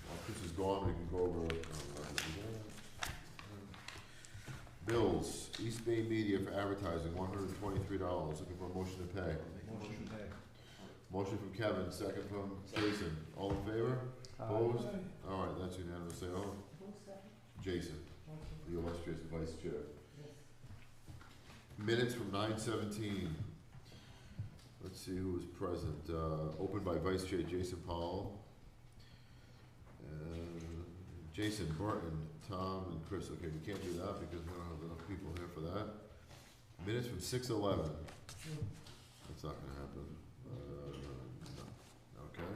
While Chris is gone, we can go over, bills, East Bay Media for advertising, $123, looking for a motion to pay. Motion to pay. Motion from Kevin, second from Jason, all in favor? Opposed? Aye. All right, that's unanimous, say oh. Jason, the illustrious vice chair. Minutes from 9:17. Let's see who was present. Opened by Vice Chair Jason Powell. Jason, Burton, Tom, and Chris. Okay, we can't do that because we don't have enough people here for that. Minutes from 6:11. That's not gonna happen. No. Okay.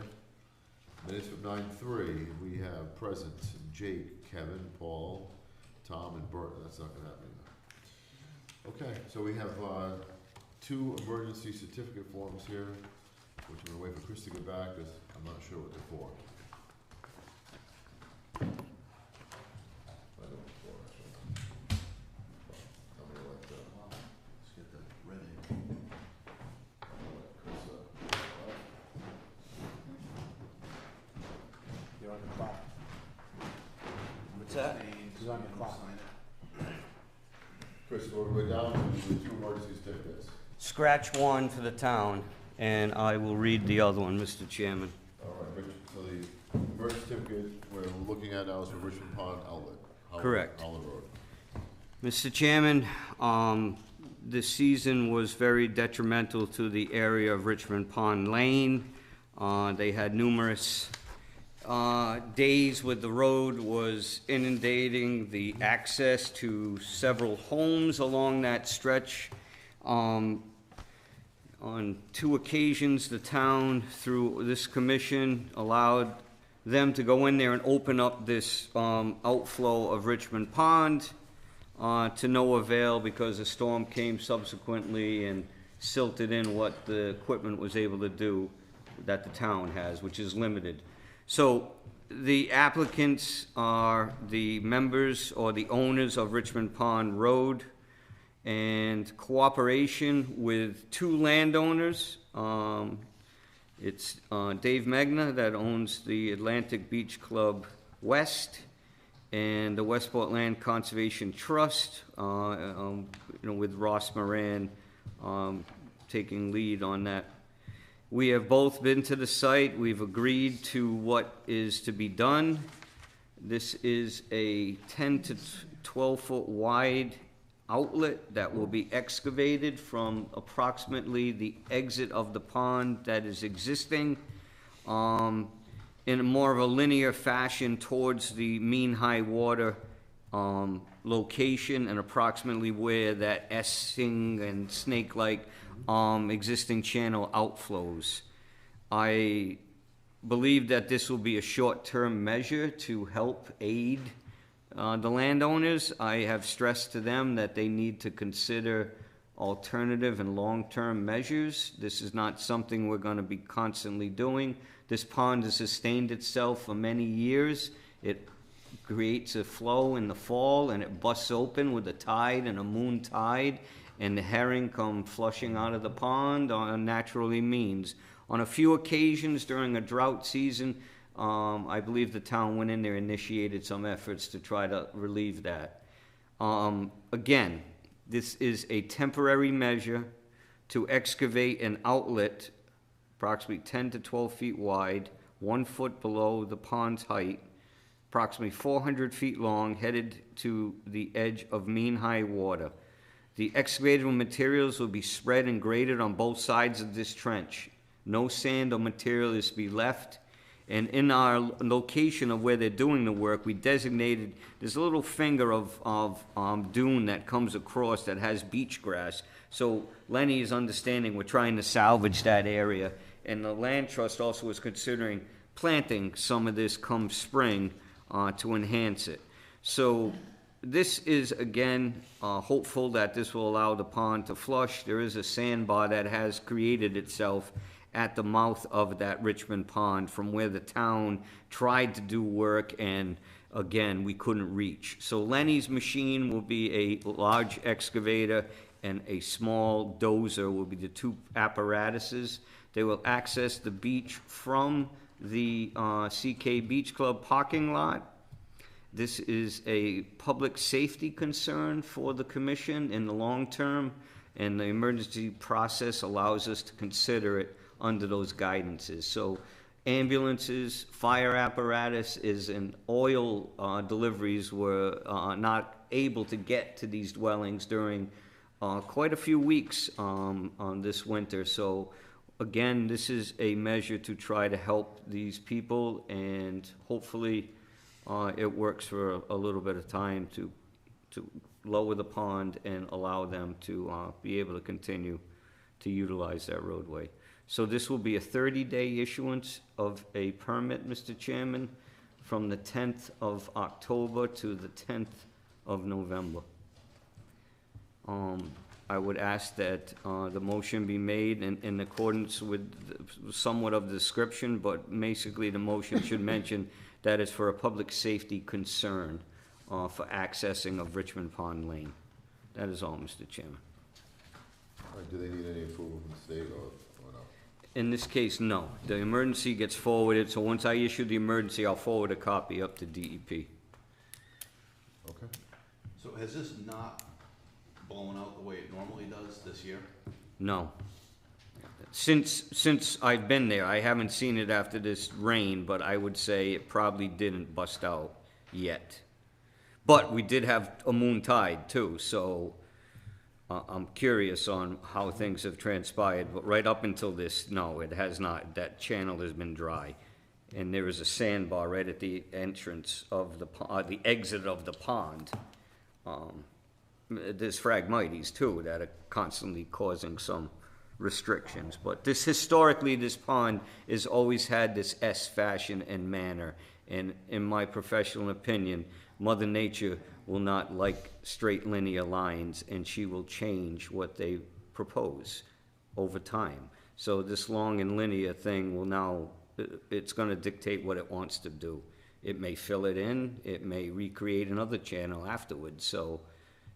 Minutes from 9:03. We have present Jake, Kevin, Paul, Tom, and Burton. That's not gonna happen. Okay, so we have 2 emergency certificate forms here, which I'm gonna wait for Chris to get back, because I'm not sure what they're for. I don't know what they're for, actually. I'm gonna let, Let's get that ready. Chris, You're on the clock. What's that? He's on the clock. Sign it. Chris, we're down to the 2 emergency certificates. Scratch one for the town, and I will read the other one, Mr. Chairman. All right, Rich, so the emergency certificate we're looking at now is for Richmond Pond Outlet. Correct. Outlet Road. Mr. Chairman, this season was very detrimental to the area of Richmond Pond Lane. They had numerous days where the road was inundating the access to several homes along that stretch. On 2 occasions, the town, through this commission, allowed them to go in there and open up this outflow of Richmond Pond to no avail, because a storm came subsequently and silted in what the equipment was able to do that the town has, which is limited. So the applicants are the members or the owners of Richmond Pond Road, and cooperation with 2 landowners. It's Dave Megna that owns the Atlantic Beach Club West, and the Westport Land Conservation Trust, with Ross Moran taking lead on that. We have both been to the site. We've agreed to what is to be done. This is a 10 to 12 foot wide outlet that will be excavated from approximately the exit of the pond that is existing in a more of a linear fashion towards the mean high water location, and approximately where that Essing and Snake-like existing channel outflows. I believe that this will be a short-term measure to help aid the landowners. I have stressed to them that they need to consider alternative and long-term measures. This is not something we're going to be constantly doing. This pond has sustained itself for many years. It creates a flow in the fall, and it busts open with a tide and a moon tide, and the herring come flushing out of the pond on naturally means. On a few occasions during a drought season, I believe the town went in there, initiated some efforts to try to relieve that. Again, this is a temporary measure to excavate an outlet approximately 10 to 12 feet wide, 1 foot below the pond's height, approximately 400 feet long, headed to the edge of mean high water. The excavatable materials will be spread and graded on both sides of this trench. No sand or material is to be left. And in our location of where they're doing the work, we designated, there's a little finger of dune that comes across that has beach grass. So Lenny is understanding we're trying to salvage that area. And the land trust also is considering planting some of this come spring to enhance it. So this is, again, hopeful that this will allow the pond to flush. There is a sandbar that has created itself at the mouth of that Richmond Pond from where the town tried to do work, and again, we couldn't reach. So Lenny's machine will be a large excavator, and a small dozer will be the two apparatuses. They will access the beach from the CK Beach Club parking lot. This is a public safety concern for the commission in the long term, and the emergency process allows us to consider it under those guidances. So ambulances, fire apparatus and oil deliveries were not able to get to these dwellings during quite a few weeks on this winter. So again, this is a measure to try to help these people, and hopefully it works for a little bit of time to lower the pond and allow them to be able to continue to utilize that roadway. So this will be a 30-day issuance of a permit, Mr. Chairman, from the 10th of October to the 10th of November. I would ask that the motion be made in accordance with somewhat of the description, but basically the motion should mention that it's for a public safety concern for accessing of Richmond Pond Lane. That is all, Mr. Chairman. Do they need any approval from the state or no? In this case, no. The emergency gets forwarded, so once I issue the emergency, I'll forward a copy up to DEP. Okay. So has this not blown out the way it normally does this year? No. Since I've been there, I haven't seen it after this rain, but I would say it probably didn't bust out yet. But we did have a moon tide too, so I'm curious on how things have transpired. But right up until this, no, it has not. That channel has been dry. And there is a sandbar right at the entrance of the exit of the pond. There's Phragmites too that are constantly causing some restrictions. But historically, this pond has always had this S fashion and manner. And in my professional opinion, Mother Nature will not like straight linear lines, and she will change what they propose over time. So this long and linear thing will now, it's going to dictate what it wants to do. It may fill it in, it may recreate another channel afterwards. So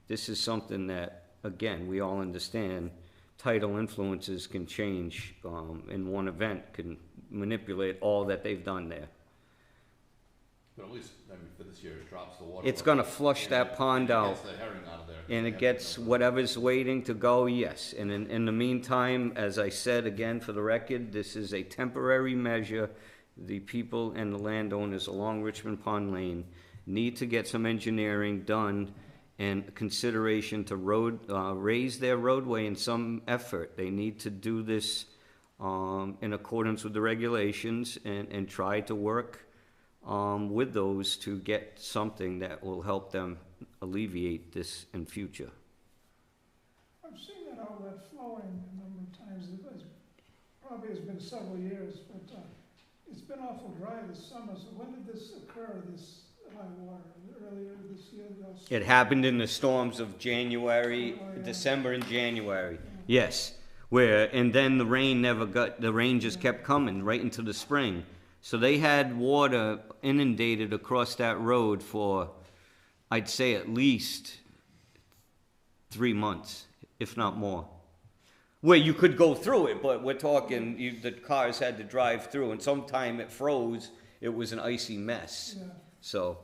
this is something that, again, we all understand. Tidal influences can change in one event, can manipulate all that they've done there. But at least, I mean, for this year, it drops the water. It's gonna flush that pond out. It gets the herring out of there. And it gets whatever's waiting to go, yes. And in the meantime, as I said again for the record, this is a temporary measure. The people and the landowners along Richmond Pond Lane need to get some engineering done and consideration to raise their roadway in some effort. They need to do this in accordance with the regulations and try to work with those to get something that will help them alleviate this in future. I've seen that outlet flowing a number of times. Probably has been several years, but it's been awful dry this summer. So when did this occur, this high water? Earlier this year? It happened in the storms of January, December and January. Yes. and then the rain just kept coming right into the spring. So they had water inundated across that road for, I'd say at least 3 months, if not more. Where you could go through it, but we're talking, the cars had to drive through, and sometime it froze, it was an icy mess, Yeah. so.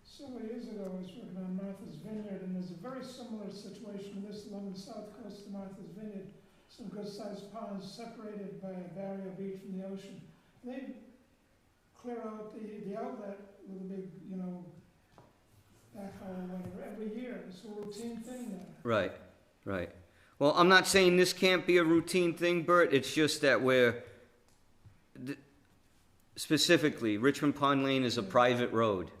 Several years ago, I was working on Martha's Vineyard, and there's a very similar situation to this along the south coast of Martha's Vineyard. Some good-sized ponds separated by a barrier beach from the ocean. They clear out the outlet with a big, backhoe or whatever, every year. It's a routine thing there. Right, right. Well, I'm not saying this can't be a routine thing, Bert, it's just that specifically, Richmond Pond Lane is a private road.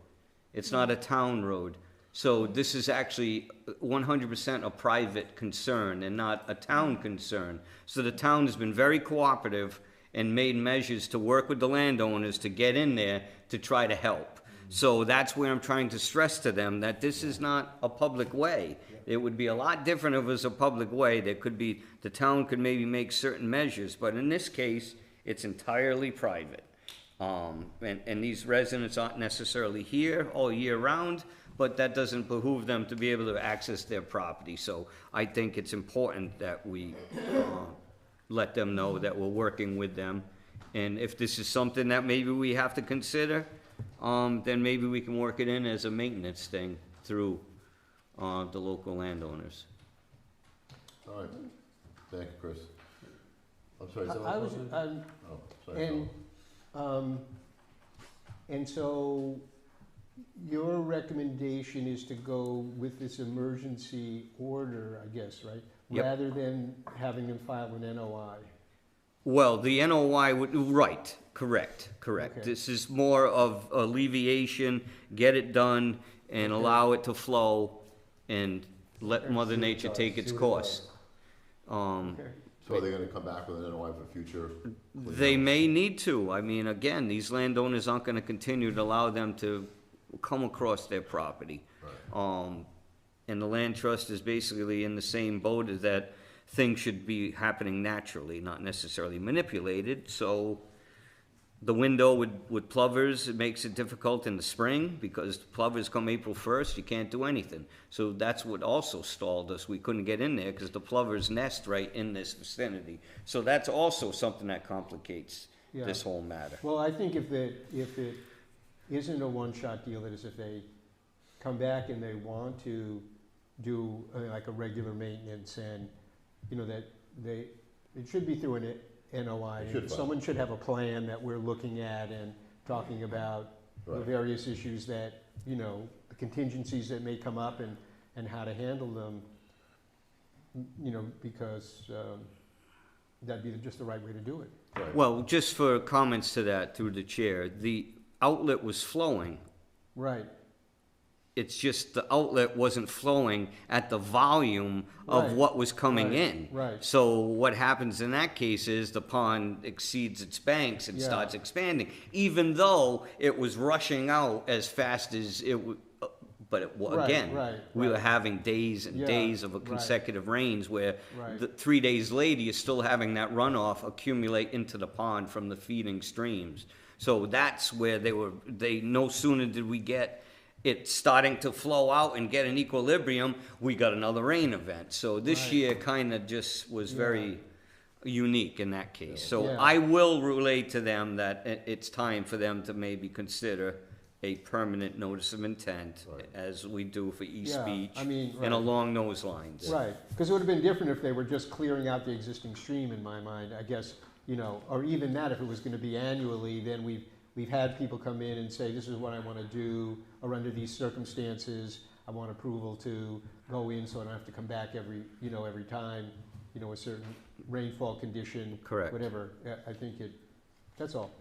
It's not a town road. So this is actually 100% a private concern and not a town concern. So the town has been very cooperative and made measures to work with the landowners to get in there to try to help. So that's where I'm trying to stress to them that this is not a public way. It would be a lot different if it was a public way. The town could maybe make certain measures, but in this case, it's entirely private. And these residents aren't necessarily here all year round, but that doesn't behoove them to be able to access their property. So I think it's important that we let them know that we're working with them. And if this is something that maybe we have to consider, then maybe we can work it in as a maintenance thing through the local landowners. All right, thank you, Chris. I'm sorry, I was, oh, sorry. and so your recommendation is to go with this emergency order, I guess, right? Yep. Rather than having them file an NOI. Well, the NOI would, right, correct. Okay. This is more of alleviation, get it done, and allow it to flow, and let Mother Nature take its course. Okay. So are they gonna come back with an NOI for future? They may need to. I mean, again, these landowners aren't gonna continue to allow them to come across their property. Right. And the land trust is basically in the same boat as that things should be happening naturally, not necessarily manipulated. So the window with plovers, it makes it difficult in the spring because plovers come April 1st, you can't do anything. So that's what also stalled us. We couldn't get in there because the plovers nest right in this vicinity. So that's also something that complicates this whole matter. Well, I think if it isn't a one-shot deal, that is if they come back and they want to do like a regular maintenance and, that it should be through an NOI. And someone should have a plan that we're looking at and talking about the various issues that, the contingencies that may come up and how to handle them, because that'd be just the right way to do it. Right. Well, just for comments to that through the chair, the outlet was flowing. Right. It's just the outlet wasn't flowing at the volume of what was coming in. Right. So what happens in that case is the pond exceeds its banks and starts expanding, even though it was rushing out as fast as it would. But we were having days and days of consecutive rains where 3 days later you're still having that runoff accumulate into the pond from the feeding streams. So that's where they no sooner did we get it starting to flow out and get an equilibrium, we got another rain event. So this year kind of just was very unique in that case. So I will relay to them that it's time for them to maybe consider a permanent notice of intent, as we do for East Beach, and along those lines. Right, because it would have been different if they were just clearing out the existing stream, in my mind, I guess, or even that, if it was going to be annually, then we've had people come in and say, this is what I want to do, or under these circumstances, I want approval to go in so I don't have to come back every time, a certain rainfall condition. Correct. Whatever, I think that's all.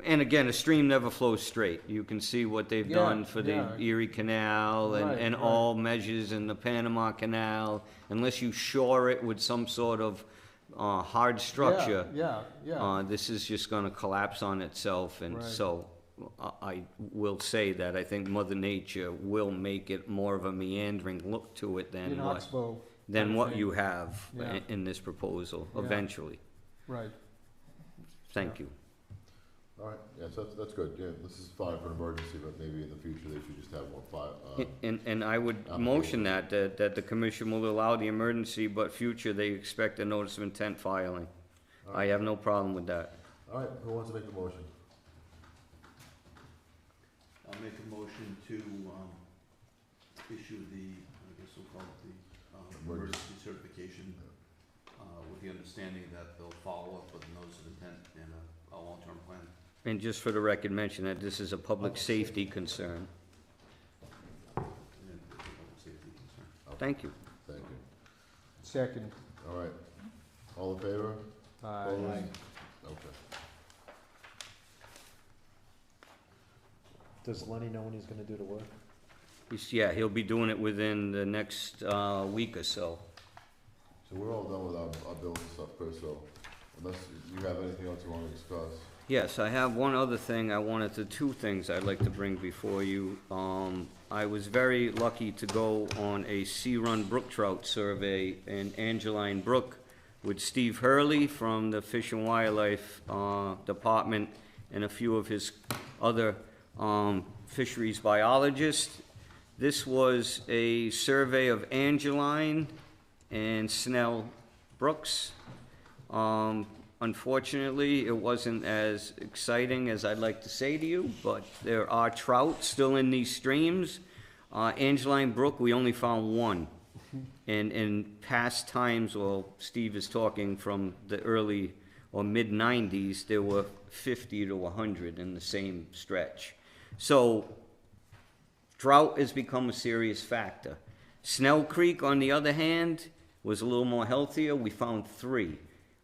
And again, a stream never flows straight. You can see what they've done for the Erie Canal and all measures in the Panama Canal. Unless you shore it with some sort of hard structure, this is just going to collapse on itself. And so I will say that I think Mother Nature will make it more of a meandering look to it than In what. Oxbow, than what Timeframe. you have Yeah. in this proposal, Yeah. eventually. Right. Thank you. All right, yes, that's good, yeah, this is fine for an emergency, but maybe in the future they should just have more And I would motion that the commission will allow the emergency, but future, they expect a notice of intent filing. I have no problem with that. all right, who wants to make the motion? I'll make a motion to, issue the, I guess we'll call it the, emergency certification, with the understanding that they'll follow up with a notice of intent and a long-term plan. And just for the record, mention that this is a public safety concern. And then the public safety concern. Thank you. Thank you. Second. All right, all in favor? Aye. Opposed? Okay. Does Lenny know when he's gonna do the work? Yeah, he'll be doing it within the next week or so. So we're all done with our bills and stuff, Chris, so unless you have anything else you want to discuss. Yes, I have one other thing two things I'd like to bring before you. I was very lucky to go on a Sea Run brook trout survey in Angeline Brook with Steve Hurley from the Fish and Wildlife Department and a few of his other fisheries biologists. This was a survey of Angeline and Snell Brooks. Unfortunately, it wasn't as exciting as I'd like to say to you, but there are trout still in these streams. Angeline Brook, we only found one. And in past times, well, Steve is talking from the early or mid-90s, there were 50 to 100 in the same stretch. So drought has become a serious factor. Snell Creek, on the other hand, was a little more healthier. We found 3.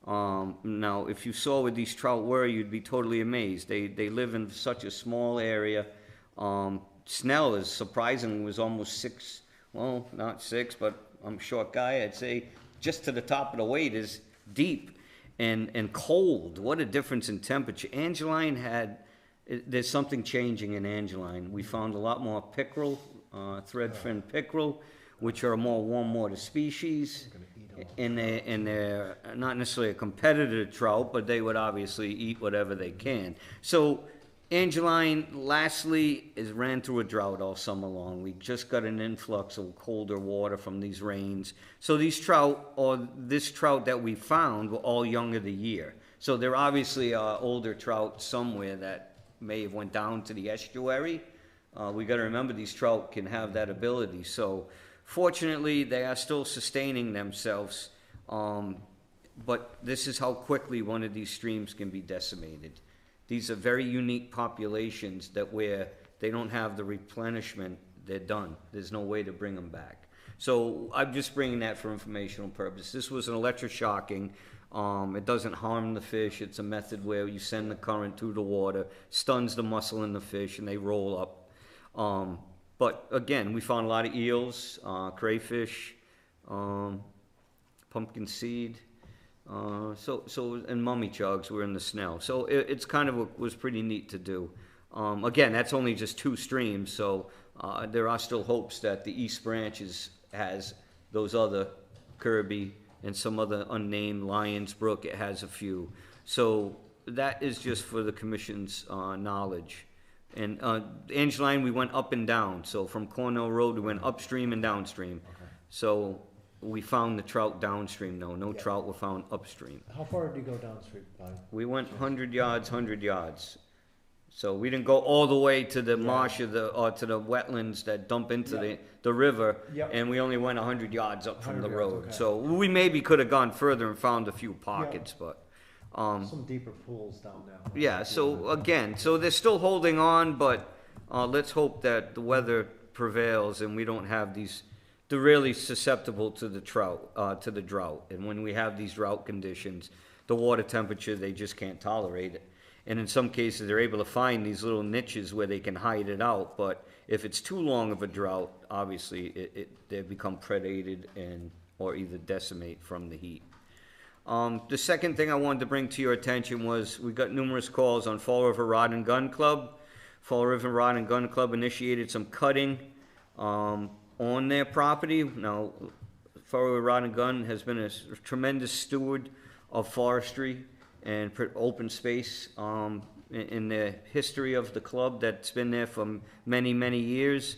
Now, if you saw what these trout were, you'd be totally amazed. They live in such a small area. Snell is surprisingly was almost 6, well, not 6, but I'm a short guy. I'd say just to the top of the weight is deep and cold. What a difference in temperature. Angeline there's something changing in Angeline. We found a lot more pickerel, threadfin pickerel, which are a more warm water species. And they're not necessarily a competitor to trout, but they would obviously eat whatever they can. So Angeline, lastly, ran through a drought all summer long. We just got an influx of colder water from these rains. So these trout, or this trout that we found, were all young of the year. So there obviously are older trout somewhere that may have went down to the estuary. We got to remember these trout can have that ability. So fortunately, they are still sustaining themselves, but this is how quickly one of these streams can be decimated. These are very unique populations that where they don't have the replenishment, they're done. There's no way to bring them back. So I'm just bringing that for informational purpose. This was an electroshocking. It doesn't harm the fish. It's a method where you send the current through the water, stuns the muscle in the fish, and they roll up. But again, we found a lot of eels, crayfish, pumpkin seed, and mummy chugs were in the Snell. So it's kind of was pretty neat to do. Again, that's only just 2 streams, so there are still hopes that the East Branch has those other Kirby and some other unnamed Lions Brook. It has a few. So that is just for the commission's knowledge. And Angeline, we went up and down. So from Cornell Road, we went upstream and downstream. Okay. So we found the trout downstream, though. No trout were found upstream. How far did you go downstream by? We went 100 yards, 100 yards. So we didn't go all the way to the marsh or to the wetlands that dump into the river. Yep. And we only went 100 yards up from the 100 yards, road. okay. So we maybe could have gone further and found a few pockets, but. Some deeper pools down there. Yeah, so again, so they're still holding on, but let's hope that the weather prevails and we don't have they're really susceptible to the drought. And when we have these drought conditions, the water temperature, they just can't tolerate it. And in some cases, they're able to find these little niches where they can hide it out. But if it's too long of a drought, obviously they become predated or either decimate from the heat. The second thing I wanted to bring to your attention was we got numerous calls on Fall River Rod and Gun Club. Fall River Rod and Gun Club initiated some cutting on their property. Now, Far Rod and Gun has been a tremendous steward of forestry and open space in the history of the club that's been there for many, many years.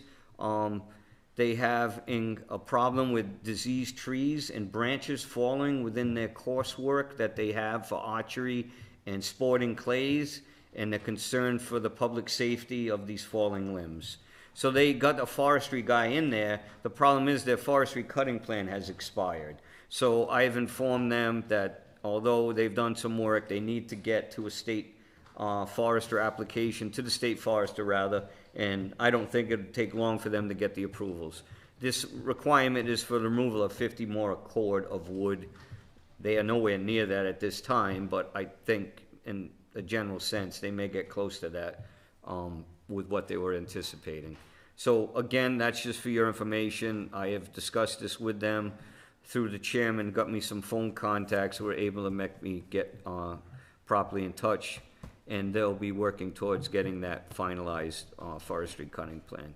They have a problem with diseased trees and branches falling within their coursework that they have for archery and sporting clays, and they're concerned for the public safety of these falling limbs. So they got a forestry guy in there. The problem is their forestry cutting plan has expired. So I've informed them that although they've done some work, they need to get to a state forester application, to the state forester rather, and I don't think it'd take long for them to get the approvals. This requirement is for the removal of 50 more cord of wood. They are nowhere near that at this time, but I think in a general sense, they may get close to that with what they were anticipating. So again, that's just for your information. I have discussed this with them through the chairman, got me some phone contacts who were able to make me get properly in touch, and they'll be working towards getting that finalized forestry cutting plan.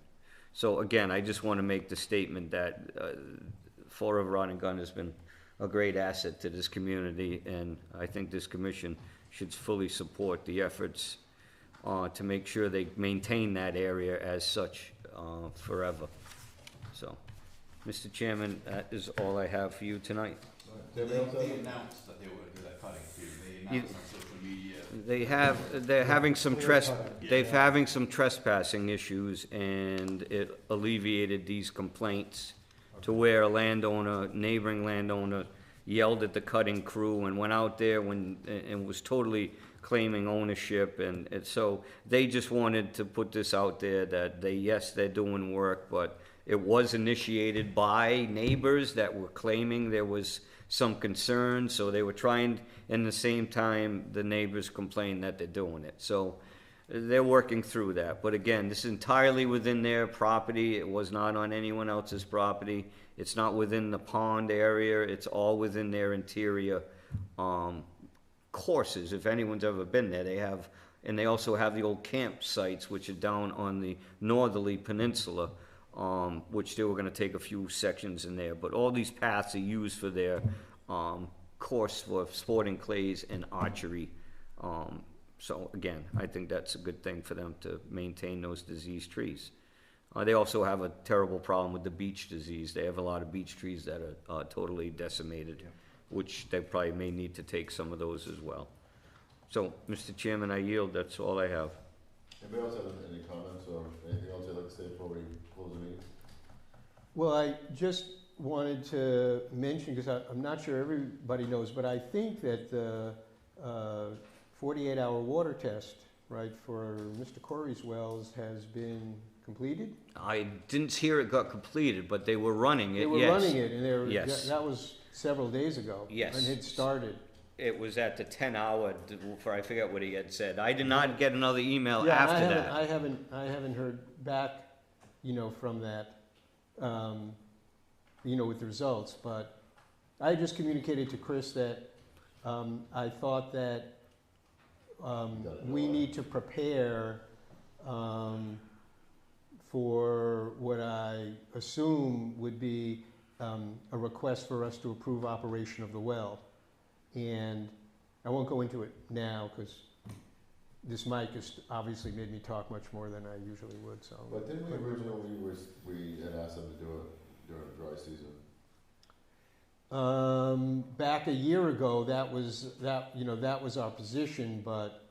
So again, I just want to make the statement that Fall River Rod and Gun has been a great asset to this community, and I think this commission should fully support the efforts to make sure they maintain that area as such forever. So, Mr. Chairman, that is all I have for you tonight. They announced that they were gonna do that cutting, they announced on social media. They're having some trespassing issues, and it alleviated these complaints to where a neighboring landowner yelled at the cutting crew and went out there and was totally claiming ownership, and so they just wanted to put this out there that they're doing work, but it was initiated by neighbors that were claiming there was some concern, so they were trying, in the same time, the neighbors complained that they're doing it. So they're working through that. But again, this is entirely within their property. It was not on anyone else's property. It's not within the pond area. It's all within their interior courses. If anyone's ever been there, they have, and they also have the old campsites, which are down on the northerly peninsula, which they were going to take a few sections in there. But all these paths are used for their course for sporting clays and archery. So again, I think that's a good thing for them to maintain those diseased trees. They also have a terrible problem with the beech disease. They have a lot of beech trees that are totally decimated, which they probably may need to take some of those as well. So, Mr. Chairman, I yield. That's all I have. Anybody else have any comments or anything else you'd like to say before we close the meeting? Well, I just wanted to mention, because I'm not sure everybody knows, but I think that the 48-hour water test, right, for Mr. Corey's wells has been completed? I didn't hear it got completed, but they were running it, They were yes. running it, and Yes. that was several days ago. Yes. And it started. It was at the 10-hour, for I forget what he had said. I did not get another email Yeah, after that. I haven't heard back, from that, with the results, but I just communicated to Chris that I thought that we need to prepare for what I assume would be a request for us to approve operation of the well. And I won't go into it now because this mic has obviously made me talk much more than I usually would, so. But didn't we originally, we had asked them to do it during the dry season? Back a year ago, that was our position, but,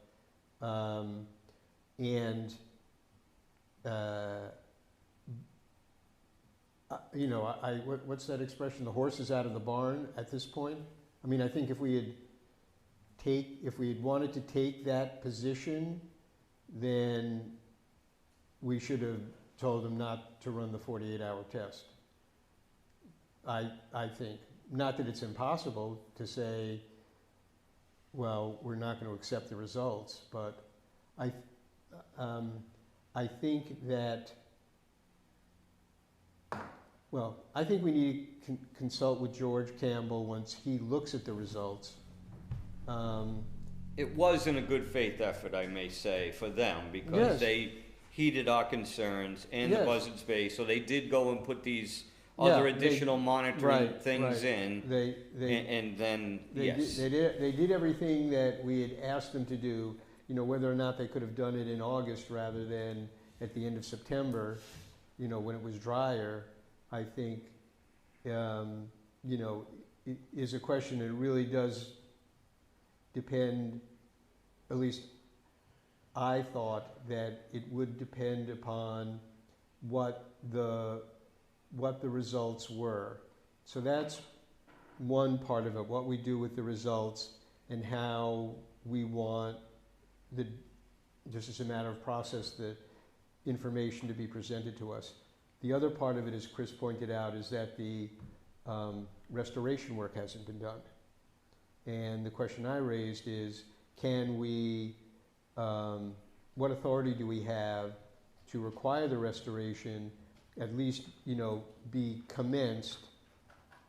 what's that expression? The horse is out of the barn at this point. I mean, I think if we had wanted to take that position, then we should have told them not to run the 48-hour test. I think. Not that it's impossible to say, well, we're not going to accept the results, but I think that, I think we need to consult with George Campbell once he looks at the results. It was in a good faith effort, I may say, for them, because Yes. they heeded our concerns and the Yes. Buzzards Bay, so they did go and put these other Yeah, they- additional monitoring right, things right. in, and then, yes. They did everything that we had asked them to do, you know, whether or not they could have done it in August rather than at the end of September, you know, when it was drier, I think, you know, is a question that really does depend, at least I thought that it would depend upon what the results were. So that's one part of it, what we do with the results and how we want just as a matter of process, the information to be presented to us. The other part of it, as Chris pointed out, is that the restoration work hasn't been done. And the question I raised is, can we, what authority do we have to require the restoration, at least, you know, be commenced,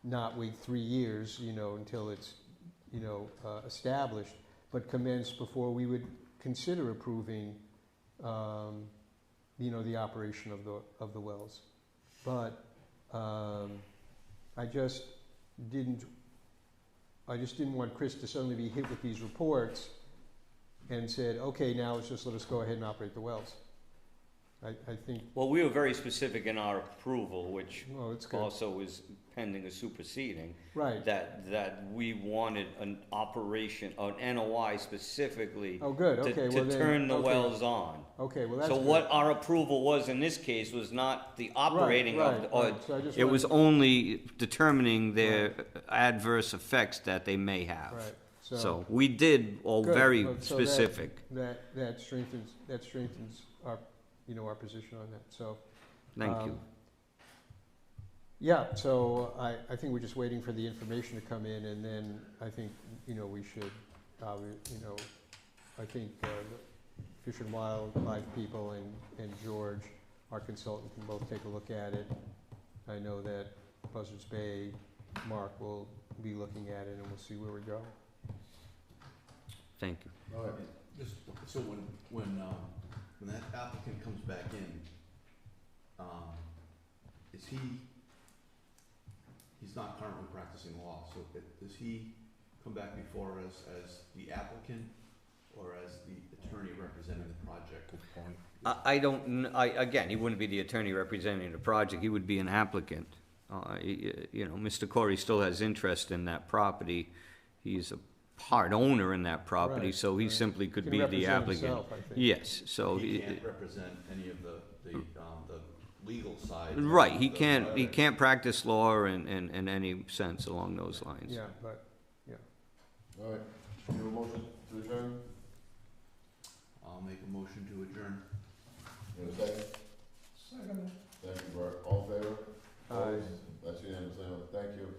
not wait 3 years, you know, until it's, you know, established, but commenced before we would consider approving, you know, the operation of the wells. But I just didn't want Chris to suddenly be hit with these reports and said, okay, now let's just let us go ahead and operate the wells. I think, Well, we were very specific in our approval, which well, it's good. also was pending a superseding, Right. that we wanted an operation, an NOI specifically Oh, good, okay, well to then. turn the okay. wells on. Okay, well, that's So good. what our approval was in this case was not the operating of, right, or right. So I just it was wanted- only determining their adverse effects that they may have. Right, So we did all Good. very So that- specific. that strengthens our, you know, our position on that, so. Thank you. Yeah, so I think we're just waiting for the information to come in, and then I think, you know, we should, you know, I think the Fish and Wildlife people and George, our consultant, can both take a look at it. I know that Buzzards Bay, Mark will be looking at it, and we'll see where we go. Thank you. All right. Just, so when that applicant comes back in, he's not currently practicing law, so does he come back before us as the applicant or as the attorney representing the project? I don't, again, he wouldn't be the attorney representing the project, he would be an applicant. You know, Mr. Corey still has interest in that property, he's a part owner in that property, Right, so he right. simply could Can be the represent applicant. himself, I think. Yes, so He can't represent any of the legal side. right, he of the can't matter. practice law in any sense along those lines. Yeah, but, All right, you have a motion to adjourn? I'll make a motion to adjourn. You have a second? Second, Thank you, Bart. All in favor? Aye. Opposed? That's unanimous. Thank you.